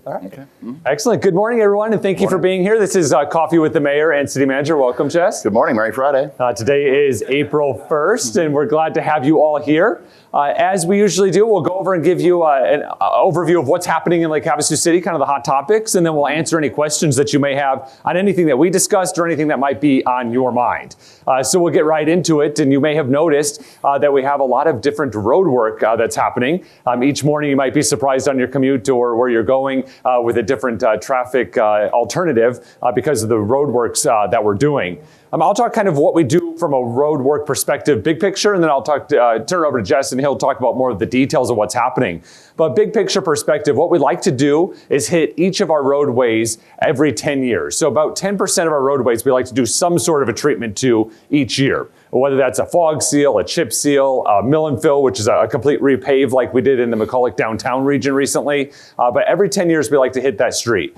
All right. Okay. Excellent. Good morning, everyone, and thank you for being here. This is Coffee with the Mayor and City Manager. Welcome, Jess. Good morning. Merry Friday. Today is April 1st, and we're glad to have you all here. As we usually do, we'll go over and give you an overview of what's happening in Lake Havasu City, kind of the hot topics, and then we'll answer any questions that you may have on anything that we discussed or anything that might be on your mind. So we'll get right into it, and you may have noticed that we have a lot of different road work that's happening. Each morning you might be surprised on your commute or where you're going with a different traffic alternative because of the road works that we're doing. I'll talk kind of what we do from a road work perspective, big picture, and then I'll turn it over to Jess and he'll talk about more of the details of what's happening. But big picture perspective, what we'd like to do is hit each of our roadways every 10 years. So about 10% of our roadways we like to do some sort of a treatment to each year. Whether that's a fog seal, a chip seal, a mill and fill, which is a complete repave like we did in the McCulloch downtown region recently. But every 10 years, we like to hit that street.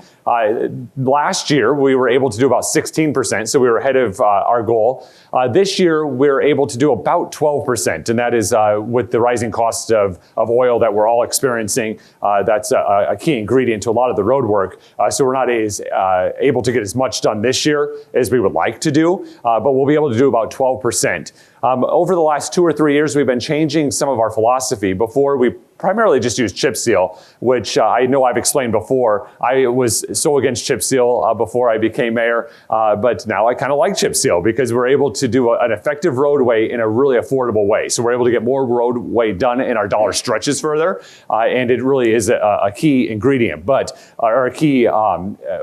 Last year, we were able to do about 16%, so we were ahead of our goal. This year, we're able to do about 12%, and that is with the rising cost of oil that we're all experiencing. That's a key ingredient to a lot of the road work. So we're not as able to get as much done this year as we would like to do, but we'll be able to do about 12%. Over the last 2 or 3 years, we've been changing some of our philosophy. Before, we primarily just used chip seal, which I know I've explained before. I was so against chip seal before I became mayor, but now I kind of like chip seal because we're able to do an effective roadway in a really affordable way. So we're able to get more roadway done and our dollar stretches further, and it really is a key ingredient, or a key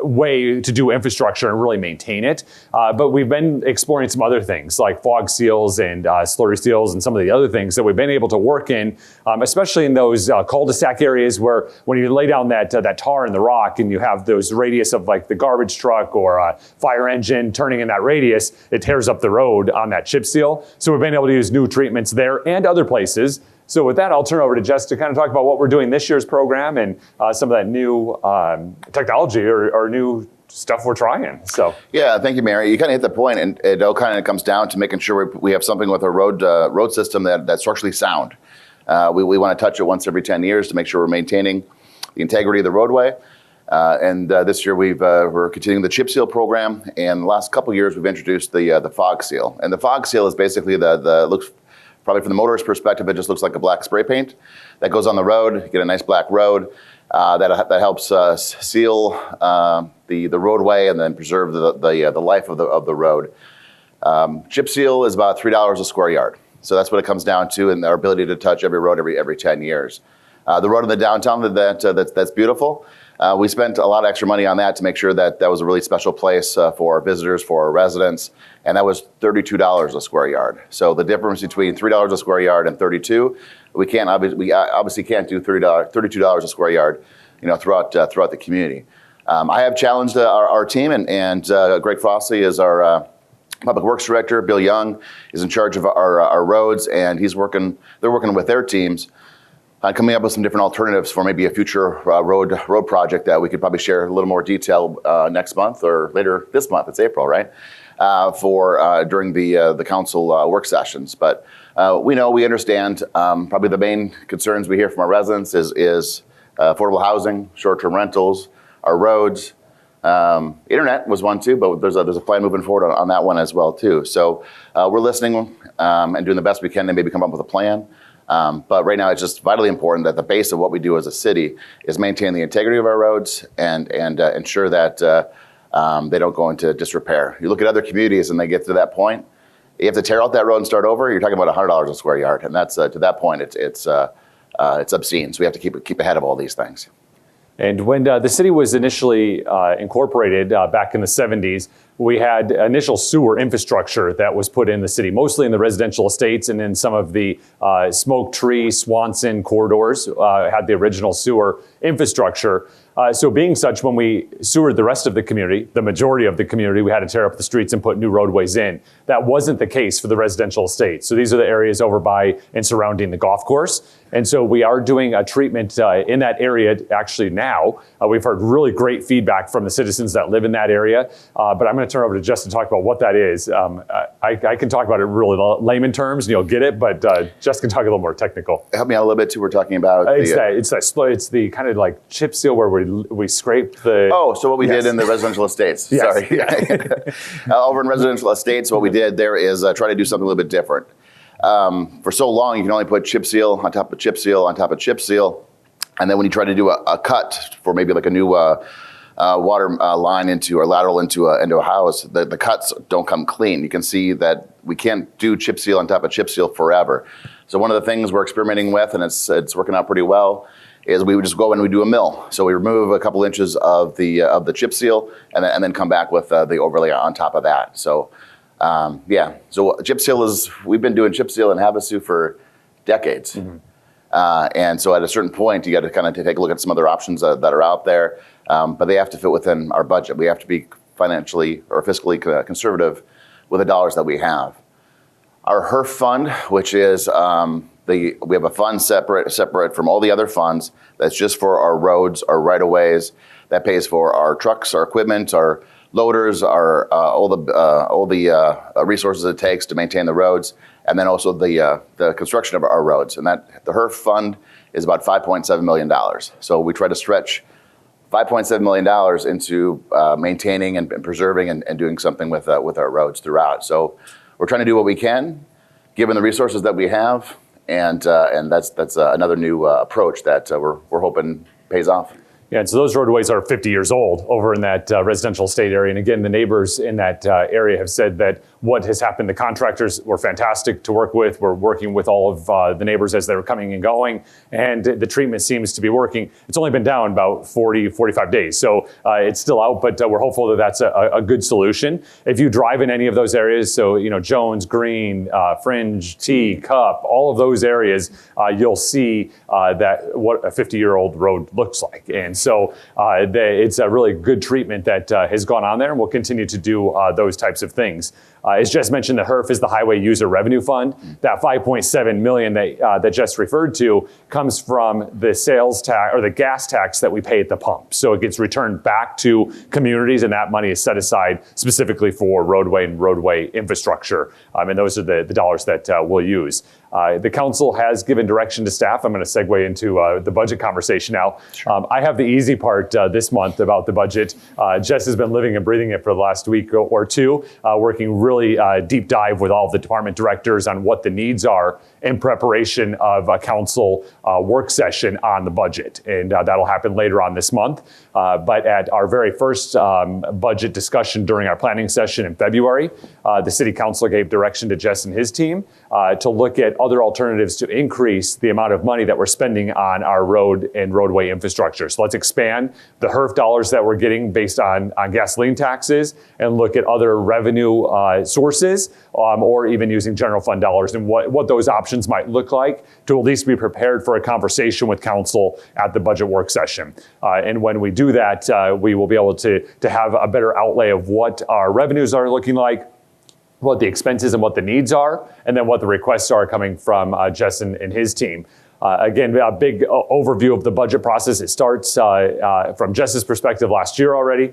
way to do infrastructure and really maintain it. But we've been exploring some other things like fog seals and slurry seals and some of the other things that we've been able to work in, especially in those cul-de-sac areas where when you lay down that tar in the rock and you have those radius of like the garbage truck or a fire engine turning in that radius, it tears up the road on that chip seal. So we've been able to use new treatments there and other places. So with that, I'll turn over to Jess to kind of talk about what we're doing this year's program and some of that new technology or new stuff we're trying. So yeah, thank you, Mary. You kind of hit the point, and it all kind of comes down to making sure we have something with our road system that's structurally sound. We want to touch it once every 10 years to make sure we're maintaining the integrity of the roadway. And this year we're continuing the chip seal program. And the last couple of years we've introduced the fog seal. And the fog seal is basically looks probably from the motorist perspective, it just looks like a black spray paint that goes on the road. You get a nice black road that helps seal the roadway and then preserve the life of the road. Chip seal is about $3 a square yard. So that's what it comes down to, and our ability to touch every road every 10 years. The road in the downtown, that's beautiful. We spent a lot of extra money on that to make sure that was a really special place for our visitors, for our residents, and that was $32 a square yard. So the difference between $3 a square yard and $32, we obviously can't do $32 a square yard, throughout the community. I have challenged our team, and Greg Frosty is our Public Works Director. Bill Young is in charge of our roads, and they're working with their teams on coming up with some different alternatives for maybe a future road project that we could probably share a little more detail next month or later this month. It's April, right? During the council work sessions. But we understand probably the main concerns we hear from our residents is affordable housing, short-term rentals, our roads. Internet was one too, but there's a plan moving forward on that one as well too. So we're listening and doing the best we can to maybe come up with a plan. But right now it's just vitally important that the base of what we do as a city is maintain the integrity of our roads and ensure that they don't go into disrepair. You look at other communities and they get to that point, you have to tear out that road and start over. You're talking about $100 a square yard, and that's to that point it's obscene. So we have to keep ahead of all these things. And when the city was initially incorporated back in the 70s, we had initial sewer infrastructure that was put in the city, mostly in the residential estates and in some of the Smoke Tree, Swanson corridors had the original sewer infrastructure. So being such, when we sewered the rest of the community, the majority of the community, we had to tear up the streets and put new roadways in. That wasn't the case for the residential estates. So these are the areas over by and surrounding the golf course. And so we are doing a treatment in that area actually now. We've heard really great feedback from the citizens that live in that area. But I'm going to turn over to Justin to talk about what that is. I can talk about it in really layman terms and you'll get it, but Justin can talk a little more technical. Help me out a little bit too. We're talking about it's the kind of like chip seal where we scrape the. Oh, so what we Yes. did in the residential estates. Yes. Sorry. Over in residential estates, what we did there is try to do something a little bit different. For so long, you can only put chip seal on top of chip seal on top of chip seal. And then when you try to do a cut for maybe like a new water line into or lateral into a house, the cuts don't come clean. You can see that we can't do chip seal on top of chip seal forever. So one of the things we're experimenting with, and it's working out pretty well, is we would just go and we do a mill. So we remove a couple inches of the chip seal and then come back with the overlay on top of that. So so chip seal we've been doing chip seal in Havasu for decades. Mm-hmm. And so at a certain point, you got to kind of take a look at some other options that are out there, but they have to fit within our budget. We have to be financially or fiscally conservative with the dollars that we have. Our HERF fund, which is we have a fund separate from all the other funds that's just for our roads, our right-of-ways, that pays for our trucks, our equipment, our loaders, our all the resources it takes to maintain the roads, and then also the construction of our roads. And that the HERF fund is about $5.7 million. So we try to stretch $5.7 million into maintaining and preserving and doing something with our roads throughout. So we're trying to do what we can, given the resources that we have, and that's another new approach that we're hoping pays off. Yeah, and so those roadways are 50 years old over in that residential estate area. And again, the neighbors in that area have said that what has happened, the contractors were fantastic to work with. We're working with all of the neighbors as they're coming and going, and the treatment seems to be working. It's only been down about 45 days, so it's still out, but we're hopeful that that's a good solution. If you drive in any of those areas, so Jones, Green, Fringe, T, Cup, all of those areas, you'll see that what a 50-year-old road looks like. And so it's a really good treatment that has gone on there, and we'll continue to do those types of things. As Jess mentioned, the HERF is the Highway User Revenue Fund. That $5.7 million that Jess referred to comes from the sales tax or the gas tax that we pay at the pump. So it gets returned back to communities, and that money is set aside specifically for roadway and roadway infrastructure. And those are the dollars that we'll use. The council has given direction to staff. I'm going to segue into the budget conversation now. Sure. I have the easy part this month about the budget. Jess has been living and breathing it for the last week or two, working really deep dive with all of the department directors on what the needs are in preparation of a council work session on the budget. And that'll happen later on this month. But at our very first budget discussion during our planning session in February, the city council gave direction to Jess and his team to look at other alternatives to increase the amount of money that we're spending on our road and roadway infrastructure. So let's expand the HERF dollars that we're getting based on gasoline taxes and look at other revenue sources or even using general fund dollars and what those options might look like to at least be prepared for a conversation with council at the budget work session. And when we do that, we will be able to have a better outlay of what our revenues are looking like, what the expenses and what the needs are, and then what the requests are coming from Jess and his team. Again, a big overview of the budget process. It starts from Jess's perspective last year already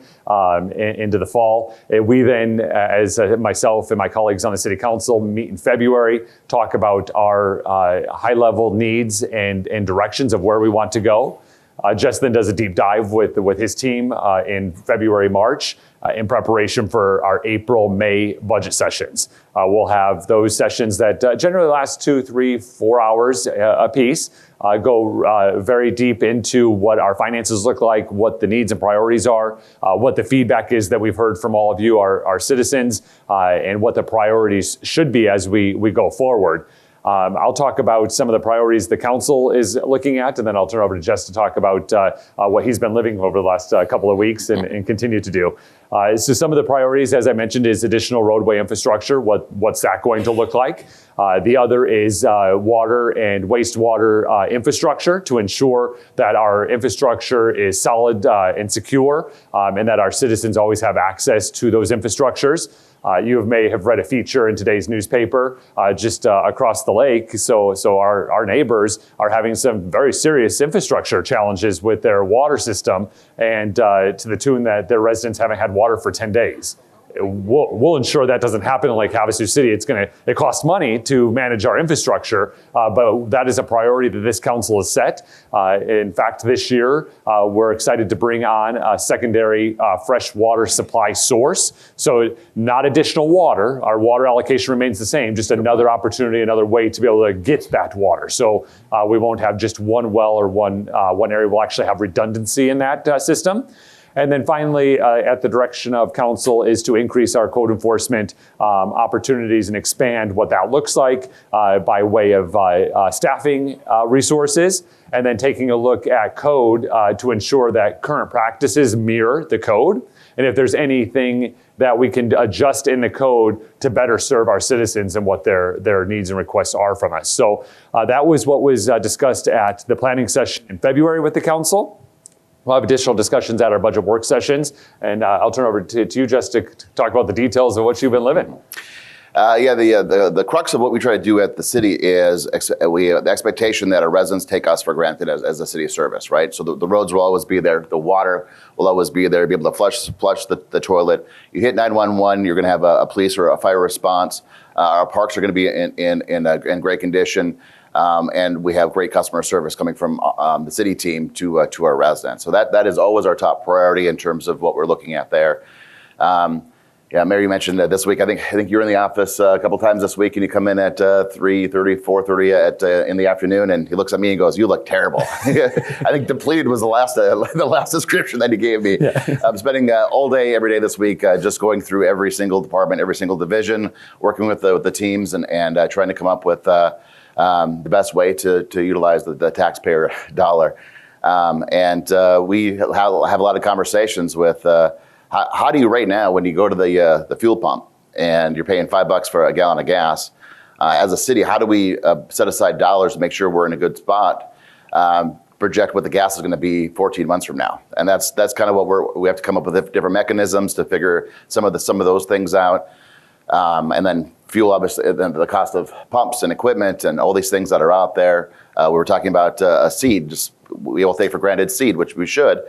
into the fall. And we then, as myself and my colleagues on the city council, meet in February, talk about our high-level needs and directions of where we want to go. Jess then does a deep dive with his team in February, March, in preparation for our April, May budget sessions. We'll have those sessions that generally last 2, 3, 4 hours a piece, go very deep into what our finances look like, what the needs and priorities are, what the feedback is that we've heard from all of you, our citizens, and what the priorities should be as we go forward. I'll talk about some of the priorities the council is looking at, and then I'll turn over to Jess to talk about what he's been living over the last couple of weeks and continue to do. So some of the priorities, as I mentioned, is additional roadway infrastructure. What's that going to look like? The other is water and wastewater infrastructure to ensure that our infrastructure is solid and secure, and that our citizens always have access to those infrastructures. You may have read a feature in today's newspaper just across the lake. So our neighbors are having some very serious infrastructure challenges with their water system, and to the tune that their residents haven't had water for 10 days. we'll ensure that doesn't happen in Lake Havasu City. It costs money to manage our infrastructure, but that is a priority that this council has set. In fact, this year, we're excited to bring on a secondary fresh water supply source. So not additional water. Our water allocation remains the same, just another opportunity, another way to be able to get that water. So we won't have just one well or one area. We'll actually have redundancy in that system. And then finally, at the direction of council, is to increase our code enforcement opportunities and expand what that looks like by way of staffing resources, and then taking a look at code to ensure that current practices mirror the code. And if there's anything that we can adjust in the code to better serve our citizens and what their needs and requests are from us. So that was what was discussed at the planning session in February with the council. We'll have additional discussions at our budget work sessions, and I'll turn over to you, Jess, to talk about the details of what you've been living. The crux of what we try to do at the city is the expectation that our residents take us for granted as a city service, right? So the roads will always be there, the water will always be there, be able to flush the toilet. You hit 911, you're going to have a police or a fire response. Our parks are going to be in great condition. And we have great customer service coming from the city team to our residents. So that is always our top priority in terms of what we're looking at there. Mary, you mentioned this week. I think you're in the office a couple times this week, and you come in at 3:30, 4:30 in the afternoon, and he looks at me and goes, "You look terrible." I think depleted was the last description that he gave me. Yeah. I'm spending all day, every day this week, just going through every single department, every single division, working with the teams, and trying to come up with the best way to utilize the taxpayer dollar. We have a lot of conversations with how do you right now, when you go to the fuel pump and you're paying $5 for a gallon of gas, as a city, how do we set aside dollars to make sure we're in a good spot, project what the gas is going to be 14 months from now? And that's kind of what we have to come up with different mechanisms to figure some of those things out. And then fuel, obviously, the cost of pumps and equipment and all these things that are out there. We were talking about a seed. We all take for granted seed, which we should.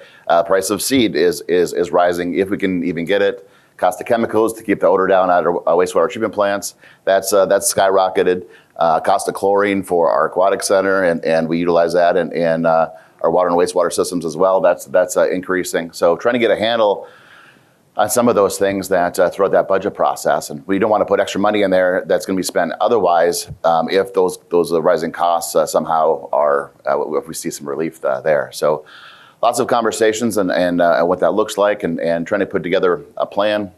Price of seed is rising if we can even get it. Cost of chemicals to keep the odor down at our wastewater treatment plants, that's skyrocketed. Cost of chlorine for our aquatic center, and we utilize that in our water and wastewater systems as well. That's increasing. So trying to get a handle on some of those things that throughout that budget process, and we don't want to put extra money in there that's going to be spent otherwise if those rising costs somehow are if we see some relief there. So lots of conversations and what that looks like, and trying to put together a plan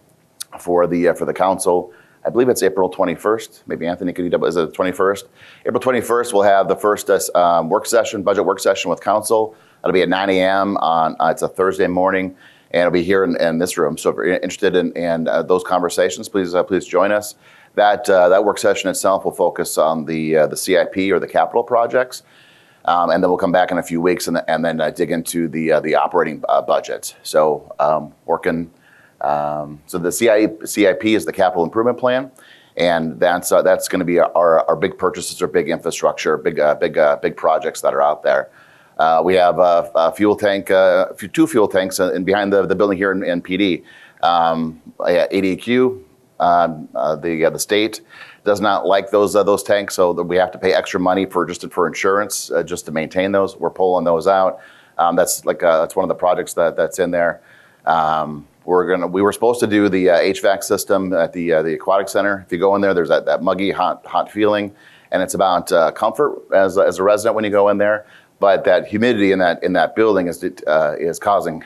for the council. I believe it's April 21st. Maybe Anthony could is it the 21st? April 21st, we'll have the first budget work session with council. That'll be at 9 a.m. on it's a Thursday morning. And it'll be here in this room. So if you're interested in those conversations, please join us. That work session itself will focus on the CIP or the capital projects, and then we'll come back in a few weeks and then dig into the operating budget. So so the CIP is the capital improvement plan, and that's going to be our big purchases or big infrastructure, big projects that are out there. We have a fuel tank, two fuel tanks in behind the building here in PD. ADQ, the state does not like those tanks, so that we have to pay extra money for insurance just to maintain those. We're pulling those out. That's one of the projects that's in there. We were supposed to do the HVAC system at the aquatic center. If you go in there, there's that muggy hot feeling, and it's about comfort as a resident when you go in there. But that humidity in that building is causing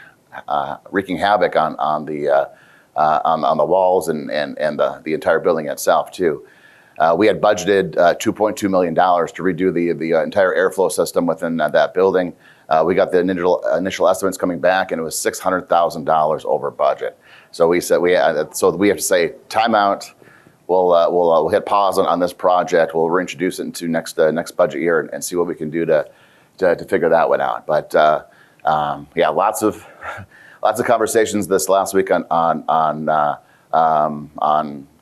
wreaking havoc on the walls and the entire building itself too. We had budgeted $2.2 million to redo the entire airflow system within that building. We got the initial estimates coming back, and it was $600,000 over budget. So we said we have to say timeout. We'll hit pause on this project. We'll reintroduce it into next budget year and see what we can do to figure that one out. But lots of conversations this last week on the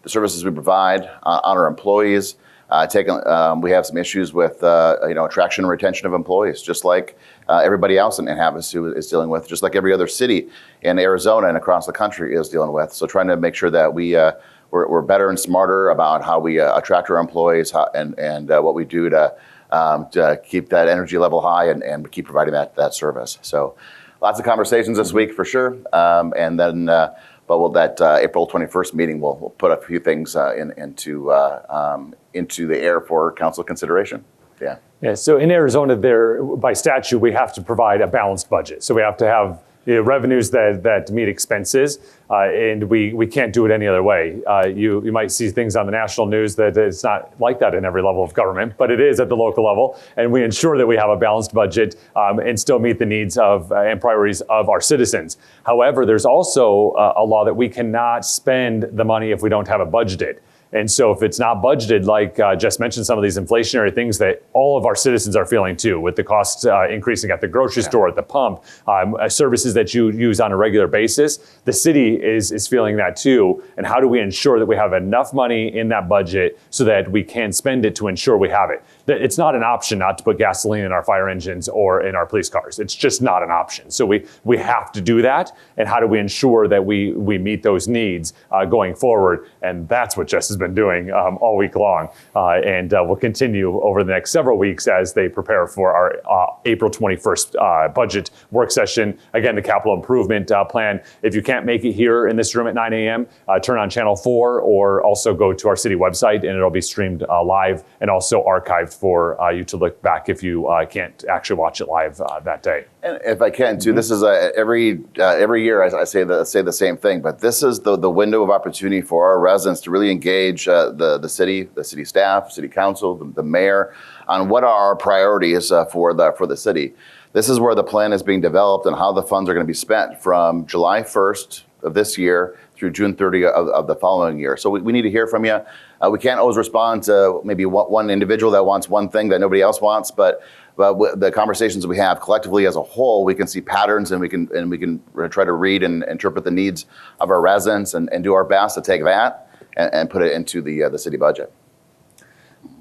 services we provide, on our employees. We have some issues with attraction and retention of employees, just like everybody else in Havasu is dealing with, just like every other city in Arizona and across the country is dealing with. So trying to make sure that we're better and smarter about how we attract our employees and what we do to keep that energy level high and keep providing that service. So lots of conversations this week for sure. And then, that April 21st meeting, we'll put a few things into the air for council consideration. Yeah. Yeah. So in Arizona, by statute, we have to provide a balanced budget. So we have to have revenues that meet expenses, and we can't do it any other way. You might see things on the national news that it's not like that in every level of government, but it is at the local level, and we ensure that we have a balanced budget and still meet the needs of and priorities of our citizens. However, there's also a law that we cannot spend the money if we don't have it budgeted. And so if it's not budgeted, like Jess mentioned, some of these inflationary things that all of our citizens are feeling too, with the costs increasing at the grocery store, at the pump, services that you use on a regular basis, the city is feeling that too. And how do we ensure that we have enough money in that budget so that we can spend it to ensure we have it? It's not an option not to put gasoline in our fire engines or in our police cars. It's just not an option. So we have to do that. And how do we ensure that we meet those needs going forward? And that's what Jess has been doing all week long. And we'll continue over the next several weeks as they prepare for our April 21st budget work session. Again, the capital improvement plan. If you can't make it here in this room at 9 a.m., turn on Channel 4 or also go to our city website and it'll be streamed live and also archived for you to look back if you can't actually watch it live that day. And if I can too, this is every year I say the same thing, but this is the window of opportunity for our residents to really engage the city staff, city council, the mayor on what are our priorities for the city. This is where the plan is being developed and how the funds are going to be spent from July 1st of this year through June 30th of the following year. So we need to hear from you. We can't always respond to maybe one individual that wants one thing that nobody else wants, but the conversations we have collectively as a whole, we can see patterns and we can try to read and interpret the needs of our residents and do our best to take that and put it into the city budget.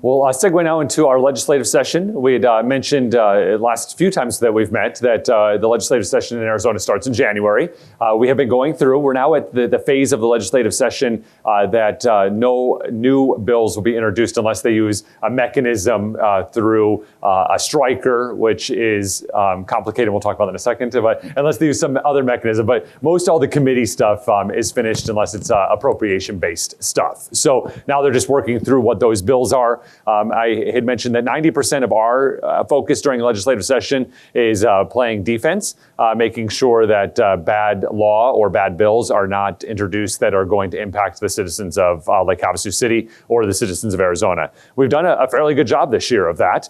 We'll segue now into our legislative session. We had mentioned last few times that we've met that the legislative session in Arizona starts in January. We have been going through, we're now at the phase of the legislative session that no new bills will be introduced unless they use a mechanism through a striker, which is complicated. We'll talk about that in a second, but unless they use some other mechanism. But most all the committee stuff is finished unless it's appropriation-based stuff. So now they're just working through what those bills are. I had mentioned that 90% of our focus during the legislative session is playing defense, making sure that bad law or bad bills are not introduced that are going to impact the citizens of Lake Havasu City or the citizens of Arizona. We've done a fairly good job this year of that.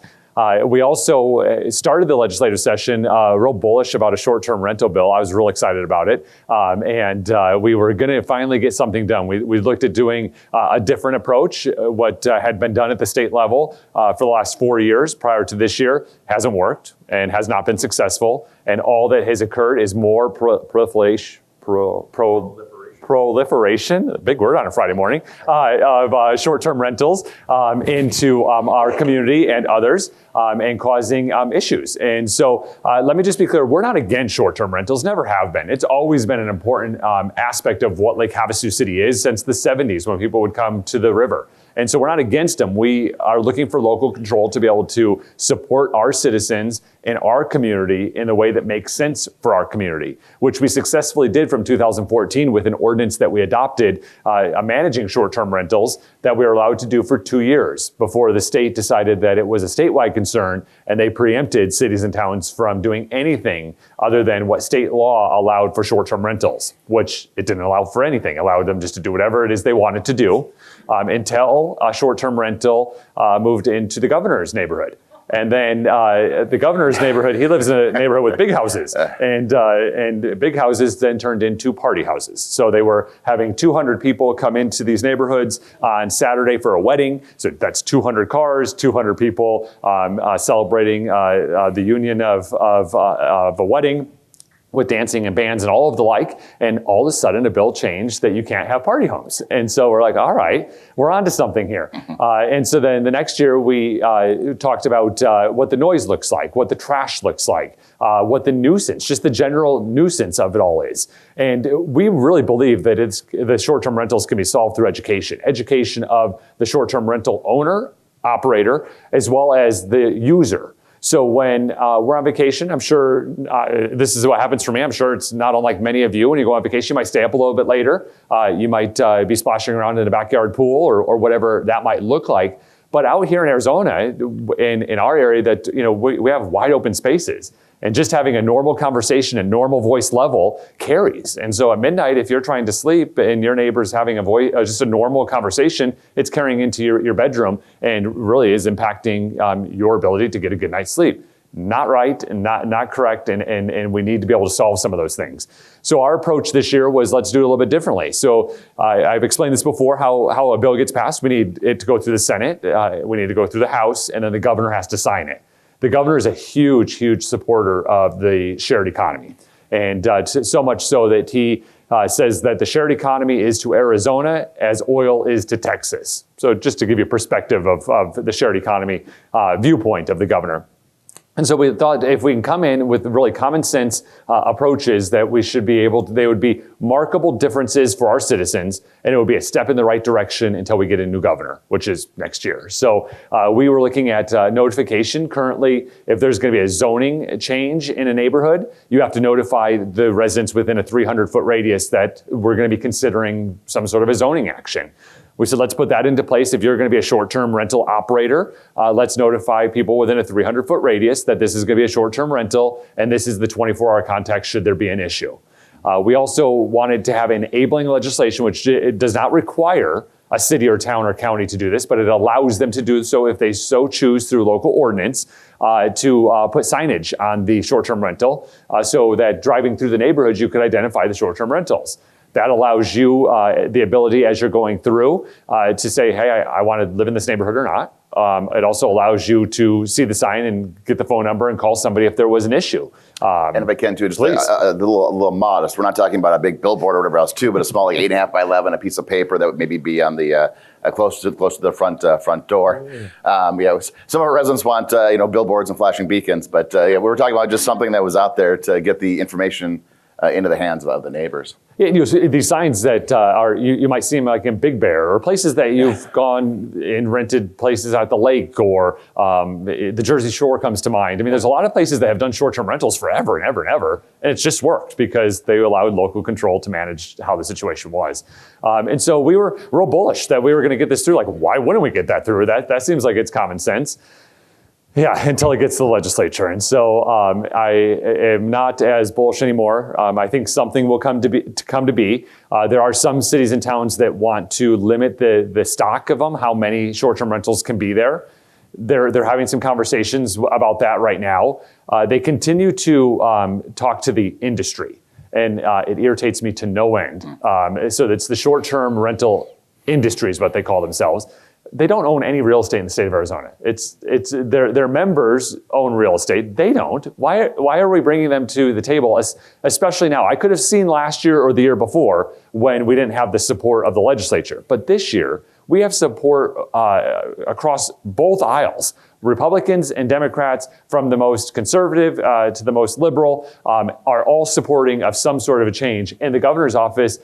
We also started the legislative session real bullish about a short-term rental bill. I was real excited about it. And we were going to finally get something done. We looked at doing a different approach. What had been done at the state level for the last 4 years prior to this year hasn't worked and has not been successful. And all that has occurred is more proliferation, a big word on a Friday morning, of short-term rentals into our community and others and causing issues. And so let me just be clear, we're not against short-term rentals, never have been. It's always been an important aspect of what Lake Havasu City is since the 70s when people would come to the river. And so we're not against them. We are looking for local control to be able to support our citizens in our community in a way that makes sense for our community, which we successfully did from 2014 with an ordinance that we adopted managing short-term rentals that we were allowed to do for 2 years before the state decided that it was a statewide concern and they preempted cities and towns from doing anything other than what state law allowed for short-term rentals, which it didn't allow for anything, allowed them just to do whatever it is they wanted to do until a short-term rental moved into the governor's neighborhood. And then the governor's neighborhood, he lives in a neighborhood with big houses. And big houses then turned into party houses. So they were having 200 people come into these neighborhoods on Saturday for a wedding. So that's 200 cars, 200 people celebrating the union of a wedding. with dancing and bands and all of the like, and all of a sudden a bill changed that you can't have party homes. And so we're like, all right, we're onto something here. And so then the next year we talked about what the noise looks like, what the trash looks like, what the nuisance, just the general nuisance of it all is. And we really believe that the short-term rentals can be solved through education of the short-term rental owner, operator, as well as the user. So when we're on vacation, I'm sure this is what happens for me. I'm sure it's not unlike many of you. When you go on vacation, you might stay up a little bit later. You might be splashing around in a backyard pool or whatever that might look like. But out here in Arizona, in our area, that we have wide open spaces. And just having a normal conversation at normal voice level carries. And so at midnight, if you're trying to sleep and your neighbor's having just a normal conversation, it's carrying into your bedroom and really is impacting your ability to get a good night's sleep. Not right and not correct, and we need to be able to solve some of those things. So our approach this year was, let's do it a little bit differently. So I've explained this before, how a bill gets passed. We need it to go through the Senate, we need to go through the House, and then the governor has to sign it. The governor is a huge, huge supporter of the shared economy. And so much so that he says that the shared economy is to Arizona as oil is to Texas. So just to give you a perspective of the shared economy viewpoint of the governor. And so we thought if we can come in with really common sense approaches, that we should be able to, they would be markable differences for our citizens, and it would be a step in the right direction until we get a new governor, which is next year. So we were looking at notification. Currently, if there's going to be a zoning change in a neighborhood, you have to notify the residents within a 300-foot radius that we're going to be considering some sort of a zoning action. We said, let's put that into place. If you're going to be a short-term rental operator, let's notify people within a 300-foot radius that this is going to be a short-term rental, and this is the 24-hour contact should there be an issue. We also wanted to have enabling legislation, which it does not require a city or town or county to do this, but it allows them to do so if they so choose through local ordinance to put signage on the short-term rental so that driving through the neighborhoods, you could identify the short-term rentals. That allows you the ability as you're going through to say, hey, I want to live in this neighborhood or not. It also allows you to see the sign and get the phone number and call somebody if there was an issue. And if I can too, just a little modest. We're not talking about a big billboard or whatever else too, but a small 8.5 by 11, a piece of paper that would maybe be on the close to the front door. Some of our residents want billboards and flashing beacons, but we were talking about just something that was out there to get the information into the hands of the neighbors. Yeah, these signs that are, you might see them like in Big Bear or places that you've gone and rented places at the lake, or the Jersey Shore comes to mind. I mean, there's a lot of places that have done short-term rentals forever and ever and ever, and it's just worked because they allowed local control to manage how the situation was. And so we were real bullish that we were going to get this through. Like, why wouldn't we get that through? That seems like it's common sense. Yeah, until it gets to the legislature. And so I am not as bullish anymore. I think something will come to be. There are some cities and towns that want to limit the stock of them, how many short-term rentals can be there. They're having some conversations about that right now. They continue to talk to the industry, and it irritates me to no end. So it's the short-term rental industry is what they call themselves. They don't own any real estate in the state of Arizona. It's their members own real estate. They don't. Why are we bringing them to the table, especially now? I could have seen last year or the year before when we didn't have the support of the legislature. But this year, we have support across both aisles. Republicans and Democrats, from the most conservative to the most liberal, are all supporting of some sort of a change. And the governor's office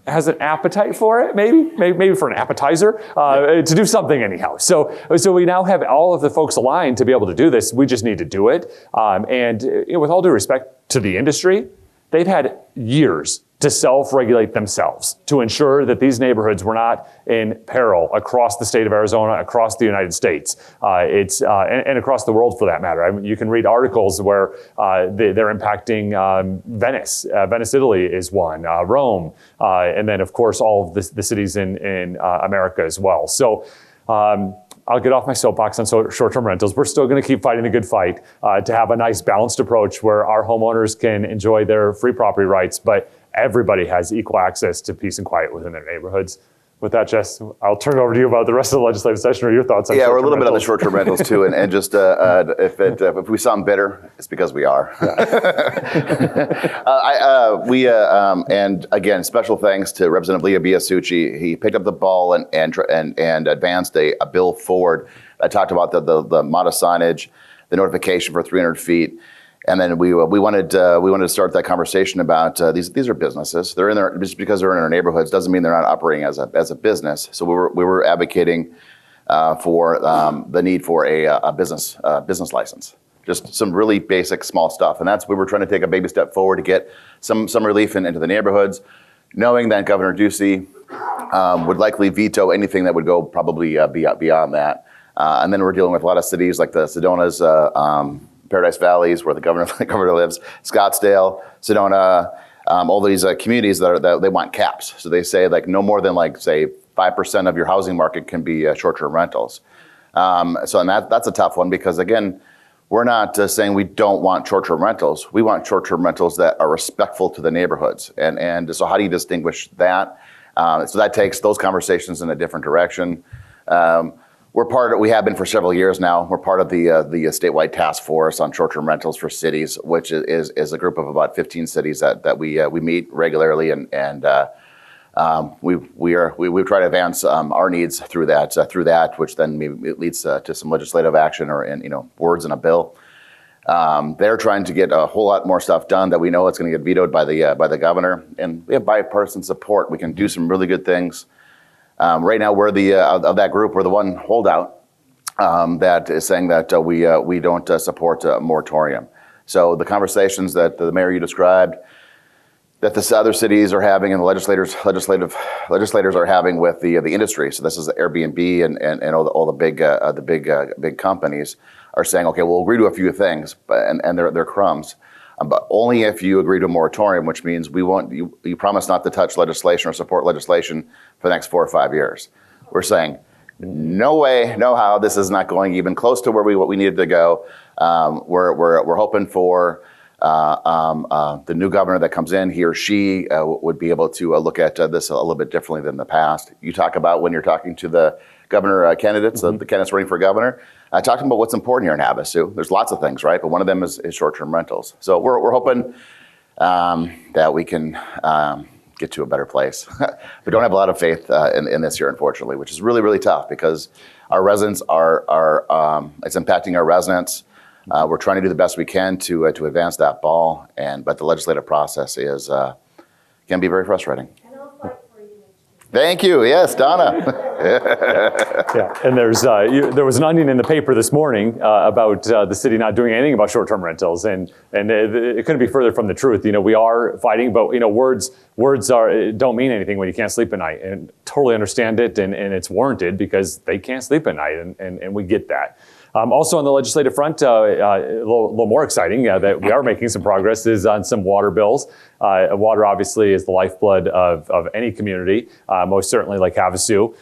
has an appetite for it, maybe for an appetizer, to do something anyhow. So we now have all of the folks aligned to be able to do this. We just need to do it. And with all due respect to the industry, they've had years to self-regulate themselves to ensure that these neighborhoods were not in peril across the state of Arizona, across the United States, and across the world for that matter. I mean, you can read articles where they're impacting Venice. Venice, Italy is one, Rome, and then of course all of the cities in America as well. So I'll get off my soapbox on short-term rentals. We're still going to keep fighting the good fight to have a nice balanced approach where our homeowners can enjoy their free property rights, but everybody has equal access to peace and quiet within their neighborhoods. With that, Jess, I'll turn it over to you about the rest of the legislative session or your thoughts on Yeah, we're a little bit on the rentals. short-term rentals too, and just if we sound bitter, it's because we are. And again, special thanks to Representative Leah Biasucci. He picked up the ball and advanced a bill forward. I talked about the modest signage, the notification for 300 feet. And then we wanted to start that conversation about these are businesses. They're in there just because they're in our neighborhoods doesn't mean they're not operating as a business. So we were advocating for the need for a business license. Just some really basic small stuff, and we were trying to take a baby step forward to get some relief into the neighborhoods, knowing that Governor Ducey would likely veto anything that would go probably beyond that. And then we're dealing with a lot of cities like the Sedona's. Paradise Valleys, where the governor lives, Scottsdale, Sedona, all these communities that they want caps. So they say like no more than say 5% of your housing market can be short-term rentals. So that's a tough one because again, we're not saying we don't want short-term rentals. We want short-term rentals that are respectful to the neighborhoods. And so how do you distinguish that? So that takes those conversations in a different direction. We have been for several years now. We're part of the statewide task force on short-term rentals for cities, which is a group of about 15 cities that we meet regularly, and we try to advance our needs through that, which then maybe it leads to some legislative action or words in a bill. They're trying to get a whole lot more stuff done that we know it's going to get vetoed by the governor, and we have bipartisan support. We can do some really good things. Right now, we're of that group. We're the one holdout that is saying that we don't support a moratorium. So the conversations that the mayor you described, that the other cities are having, and the legislators are having with the industry. So this is the Airbnb and all the big companies are saying, okay, we'll agree to a few things, and they're crumbs. But only if you agree to a moratorium, which means you promise not to touch legislation or support legislation for the next 4 or 5 years. We're saying, no way, no how, this is not going even close to what we needed to go. We're hoping for the new governor that comes in, he or she would be able to look at this a little bit differently than the past. You talk about when you're talking to the governor candidates, the candidates running for governor, talking about what's important here in Havasu. There's lots of things, right? But one of them is short-term rentals. So we're hoping that we can get to a better place. We don't have a lot of faith in this year, unfortunately, which is really, really tough because our residents it's impacting our residents. We're trying to do the best we can to advance that ball, but the legislative process can be very frustrating. And I'll fight for you next year. Thank you. Yes, Donna. Yeah, and there was an onion in the paper this morning about the city not doing anything about short-term rentals, and it couldn't be further from the truth. We are fighting, but words don't mean anything when you can't sleep at night, and totally understand it, and it's warranted because they can't sleep at night, and we get that. Also on the legislative front, a little more exciting that we are making some progress is on some water bills. Water obviously is the lifeblood of any community, most certainly Lake Havasu.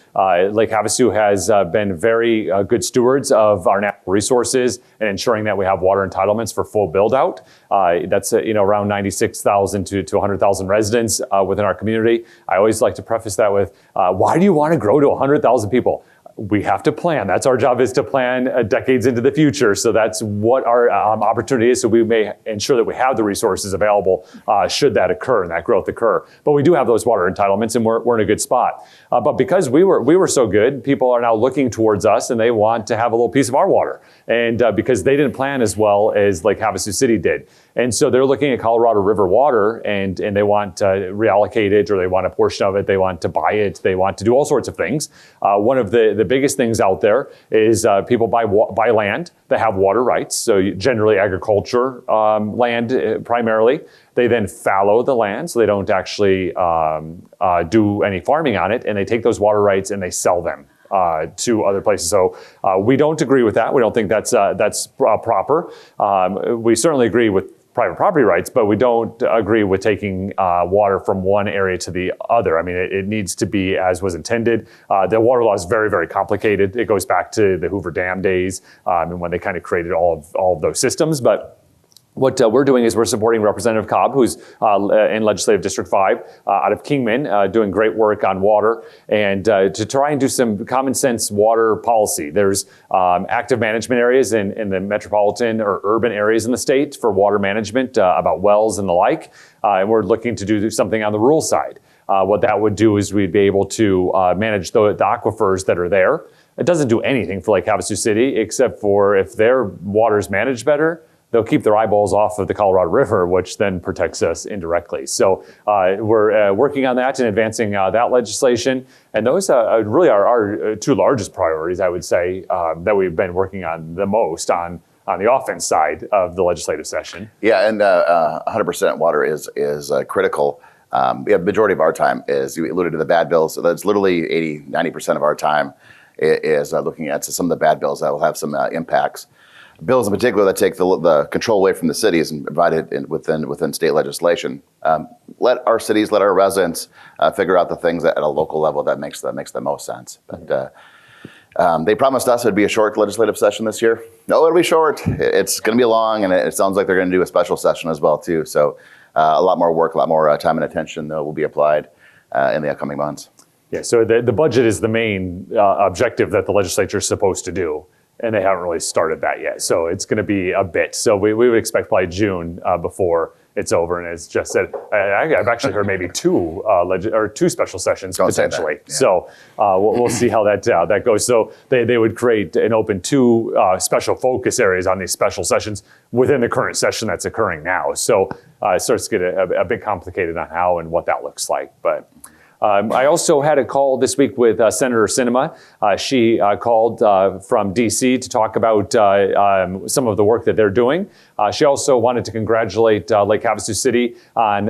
Lake Havasu has been very good stewards of our natural resources and ensuring that we have water entitlements for full build out. That's around 96,000 to 100,000 residents within our community. I always like to preface that with, why do you want to grow to 100,000 people? We have to plan. That's our job, is to plan decades into the future. So that's what our opportunity is. So we may ensure that we have the resources available should that occur and that growth occur. But we do have those water entitlements, and we're in a good spot. But because we were so good, people are now looking towards us, and they want to have a little piece of our water. And because they didn't plan as well as Lake Havasu City did. And so they're looking at Colorado River water, and they want to reallocate it, or they want a portion of it, they want to buy it, they want to do all sorts of things. One of the biggest things out there is people buy land that have water rights, so generally agriculture land primarily. They then fallow the land, so they don't actually do any farming on it, and they take those water rights and they sell them to other places. So we don't agree with that. We don't think that's proper. We certainly agree with private property rights, but we don't agree with taking water from one area to the other. I mean, it needs to be as was intended. The water law is very, very complicated. It goes back to the Hoover Dam days and when they kind of created all of those systems. But What we're doing is we're supporting Representative Cobb, who's in Legislative District 5 out of Kingman, doing great work on water, and to try and do some common sense water policy. There's active management areas in the metropolitan or urban areas in the state for water management about wells and the like, and we're looking to do something on the rural side. What that would do is we'd be able to manage the aquifers that are there. It doesn't do anything for Lake Havasu City, except for if their water's managed better, they'll keep their eyeballs off of the Colorado River, which then protects us indirectly. So we're working on that and advancing that legislation. And those really are our two largest priorities, I would say, that we've been working on the most on the offense side of the legislative session. Yeah, and 100% water is critical. Majority of our time is, you alluded to the bad bills, so that's literally 80-90% of our time is looking at some of the bad bills that will have some impacts. Bills in particular that take the control away from the cities and provide it within state legislation. Let our cities, let our residents figure out the things at a local level that makes the most sense. But they promised us it'd be a short legislative session this year. No, it'll be short. It's going to be long, and it sounds like they're going to do a special session as well too. So a lot more work, a lot more time and attention will be applied in the upcoming months. Yeah. So the budget is the main objective that the legislature is supposed to do. And they haven't really started that yet. So it's going to be a bit. So we would expect probably June before it's over. And as Jess said, I've actually heard maybe two special sessions potentially. Yeah. So we'll see how that goes. So they would create and open two special focus areas on these special sessions within the current session that's occurring now. So it starts to get a bit complicated on how and what that looks like. But I also had a call this week with Senator Sinema. She called from D.C. to talk about some of the work that they're doing. She also wanted to congratulate Lake Havasu City on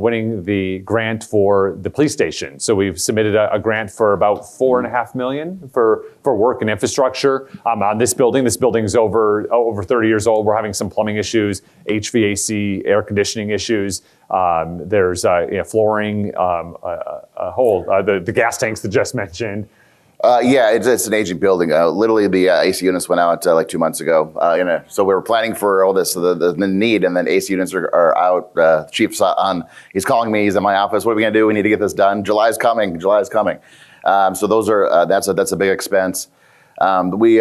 winning the grant for the police station. So we've submitted a grant for about $4.5 million for work and infrastructure on this building. This building's over 30 years old. We're having some plumbing issues, HVAC, air conditioning issues. There's flooring, the gas tanks that Jess mentioned. Yeah, it's an aging building. Literally, the AC units went out like 2 months ago. So we were planning for all this, the need, and then AC units are out. Chief's on. He's calling me. He's in my office. What are we gonna do? We need to get this done. July's coming. So those are that's a big expense. We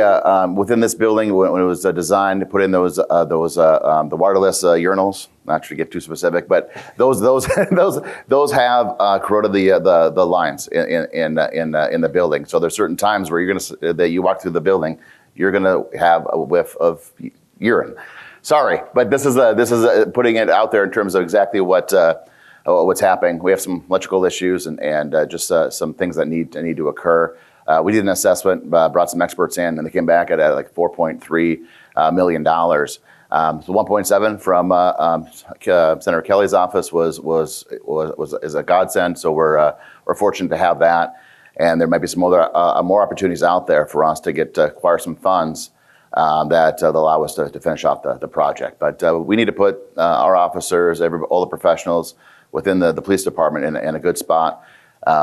within this building, when it was designed to put in those the waterless urinals. Not to get too specific, but those have corroded the lines in the building. So there's certain times where that you walk through the building, you're gonna have a whiff of urine. Sorry, but this is putting it out there in terms of exactly what's happening. We have some electrical issues and just some things that need to occur. We did an assessment, brought some experts in, and they came back at like $4.3 million. So 1.7 from Senator Kelly's office is a godsend. So we're fortunate to have that, and there might be some other more opportunities out there for us to acquire some funds that allow us to finish off the project. But we need to put our officers, all the professionals within the police department in a good spot.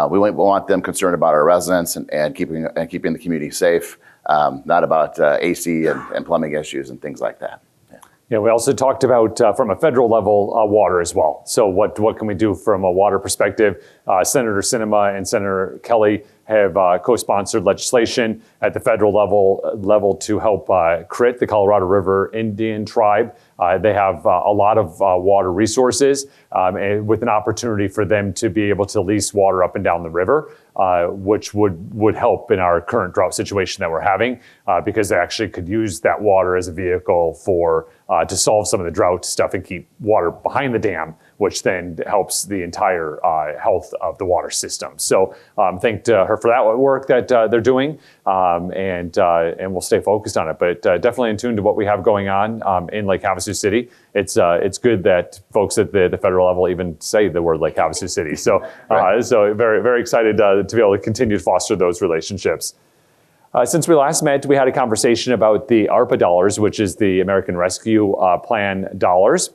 We want them concerned about our residents and keeping the community safe, not about AC and plumbing issues and things like that. Yeah, we also talked about from a federal level water as well. So what can we do from a water perspective? Senator Sinema and Senator Kelly have co-sponsored legislation at the federal level to help CRIT, the Colorado River Indian Tribe. They have a lot of water resources and with an opportunity for them to be able to lease water up and down the river, which would help in our current drought situation that we're having because they actually could use that water as a vehicle to solve some of the drought stuff and keep water behind the dam, which then helps the entire health of the water system. So thank her for that work that they're doing, and we'll stay focused on it. But definitely in tune to what we have going on in Lake Havasu City. It's good that folks at the federal level even say the word Lake Havasu City. So right. So very, very excited to be able to continue to foster those relationships. Since we last met, we had a conversation about the ARPA dollars, which is the American Rescue Plan dollars.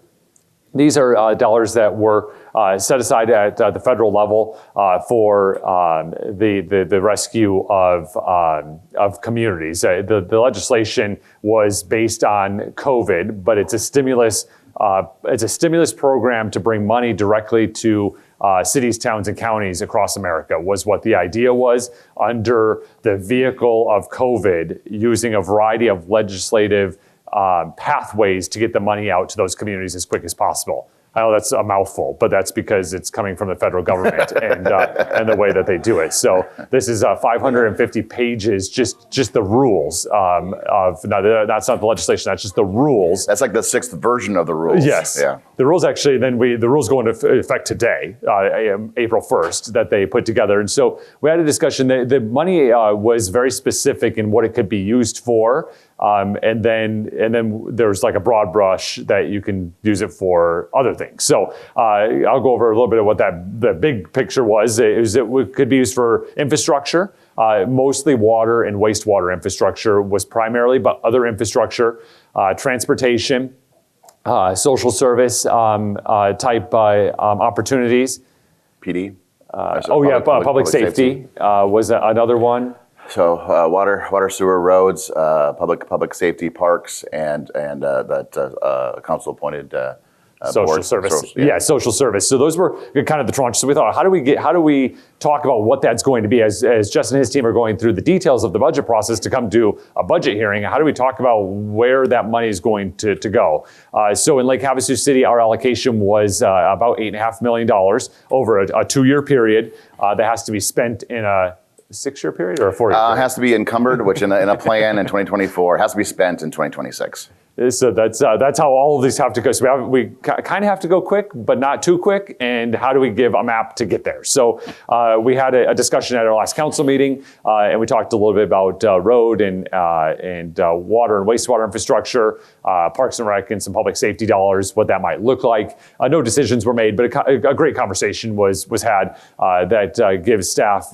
These are dollars that were set aside at the federal level for the rescue of communities. The legislation was based on COVID, but it's a stimulus program to bring money directly to cities, towns, and counties across America. Was what the idea was under the vehicle of COVID, using a variety of legislative pathways to get the money out to those communities as quick as possible. I know that's a mouthful, but that's because it's coming from the federal government and the way that they do it. So this is 550 pages, just the rules no, that's not the legislation. That's just the rules. That's like the 6th version of the rules. Yes. Yeah. The rules actually, the rules go into effect today, April 1st, that they put together. And so we had a discussion. The money was very specific in what it could be used for. And then there's like a broad brush that you can use it for other things. So I'll go over a little bit of what the big picture was. It could be used for infrastructure, mostly water and wastewater infrastructure was primarily, but other infrastructure, transportation, social service type opportunities. PD. Public safety was another one. So water, sewer, roads, public safety, parks, and that council appointed social service. Social service. So those were kind of the tranches. So we thought, how do we talk about what that's going to be as Justin and his team are going through the details of the budget process to come to a budget hearing? How do we talk about where that money is going to go? So in Lake Havasu City, our allocation was about $8.5 million over a 2-year period that has to be spent in a 6-year period or a 4-year period? It has to be encumbered, which in a plan in 2024 has to be spent in 2026. So that's how all of these have to go. So we kind of have to go quick, but not too quick. And how do we give a map to get there? So we had a discussion at our last council meeting, and we talked a little bit about road and water and wastewater infrastructure, parks and rec, and some public safety dollars, what that might look like. No decisions were made, but a great conversation was had that gives staff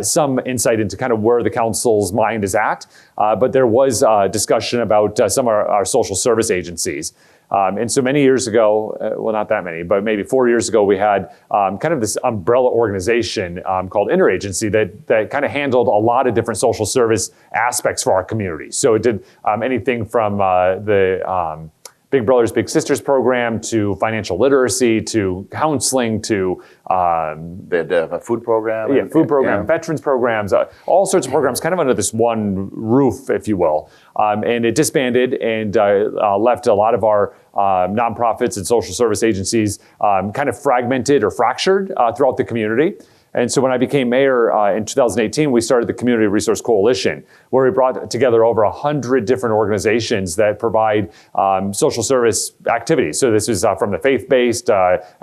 some insight into kind of where the council's mind is at. But there was discussion about some of our social service agencies. And so many years ago, well, not that many, but maybe 4 years ago, we had kind of this umbrella organization called Interagency that kind of handled a lot of different social service aspects for our community. So it did anything from the Big Brothers Big Sisters program to financial literacy to counseling to the food program. Food program, veterans programs, all sorts of programs kind of under this one roof, if you will. And it disbanded and left a lot of our nonprofits and social service agencies kind of fragmented or fractured throughout the community. And so when I became mayor in 2018, we started the Community Resource Coalition, where we brought together over 100 different organizations that provide social service activities. So this is from the faith-based,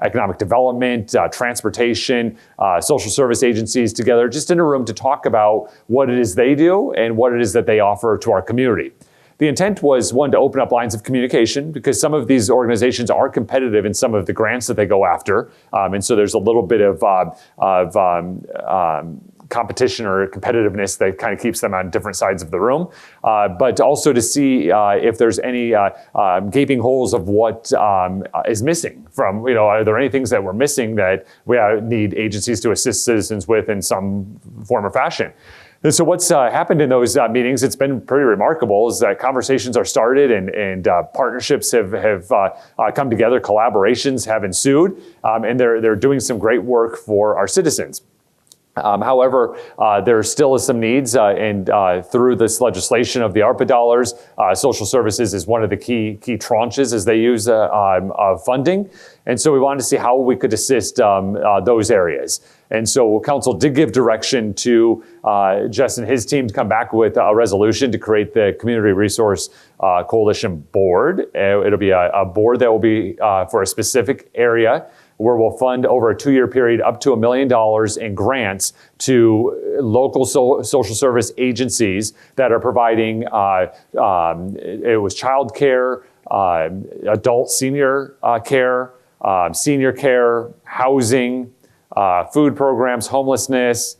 economic development, transportation, social service agencies together, just in a room to talk about what it is they do and what it is that they offer to our community. The intent was, one, to open up lines of communication because some of these organizations are competitive in some of the grants that they go after. And so there's a little bit of competition or competitiveness that kind of keeps them on different sides of the room. But also to see if there's any gaping holes of what is missing from, are there any things that we're missing that we need agencies to assist citizens with in some form or fashion? And so what's happened in those meetings, it's been pretty remarkable, is that conversations are started and partnerships have come together, collaborations have ensued, and they're doing some great work for our citizens. However, there still is some needs, and through this legislation of the ARPA dollars, social services is one of the key tranches as they use of funding. And so we wanted to see how we could assist those areas. And so council did give direction to Justin and his team to come back with a resolution to create the Community Resource Coalition Board. It'll be a board that will be for a specific area, where we'll fund over a 2-year period up to $1 million in grants to local social service agencies that are providing, it was child care, adult senior care, senior care, housing, food programs, homelessness,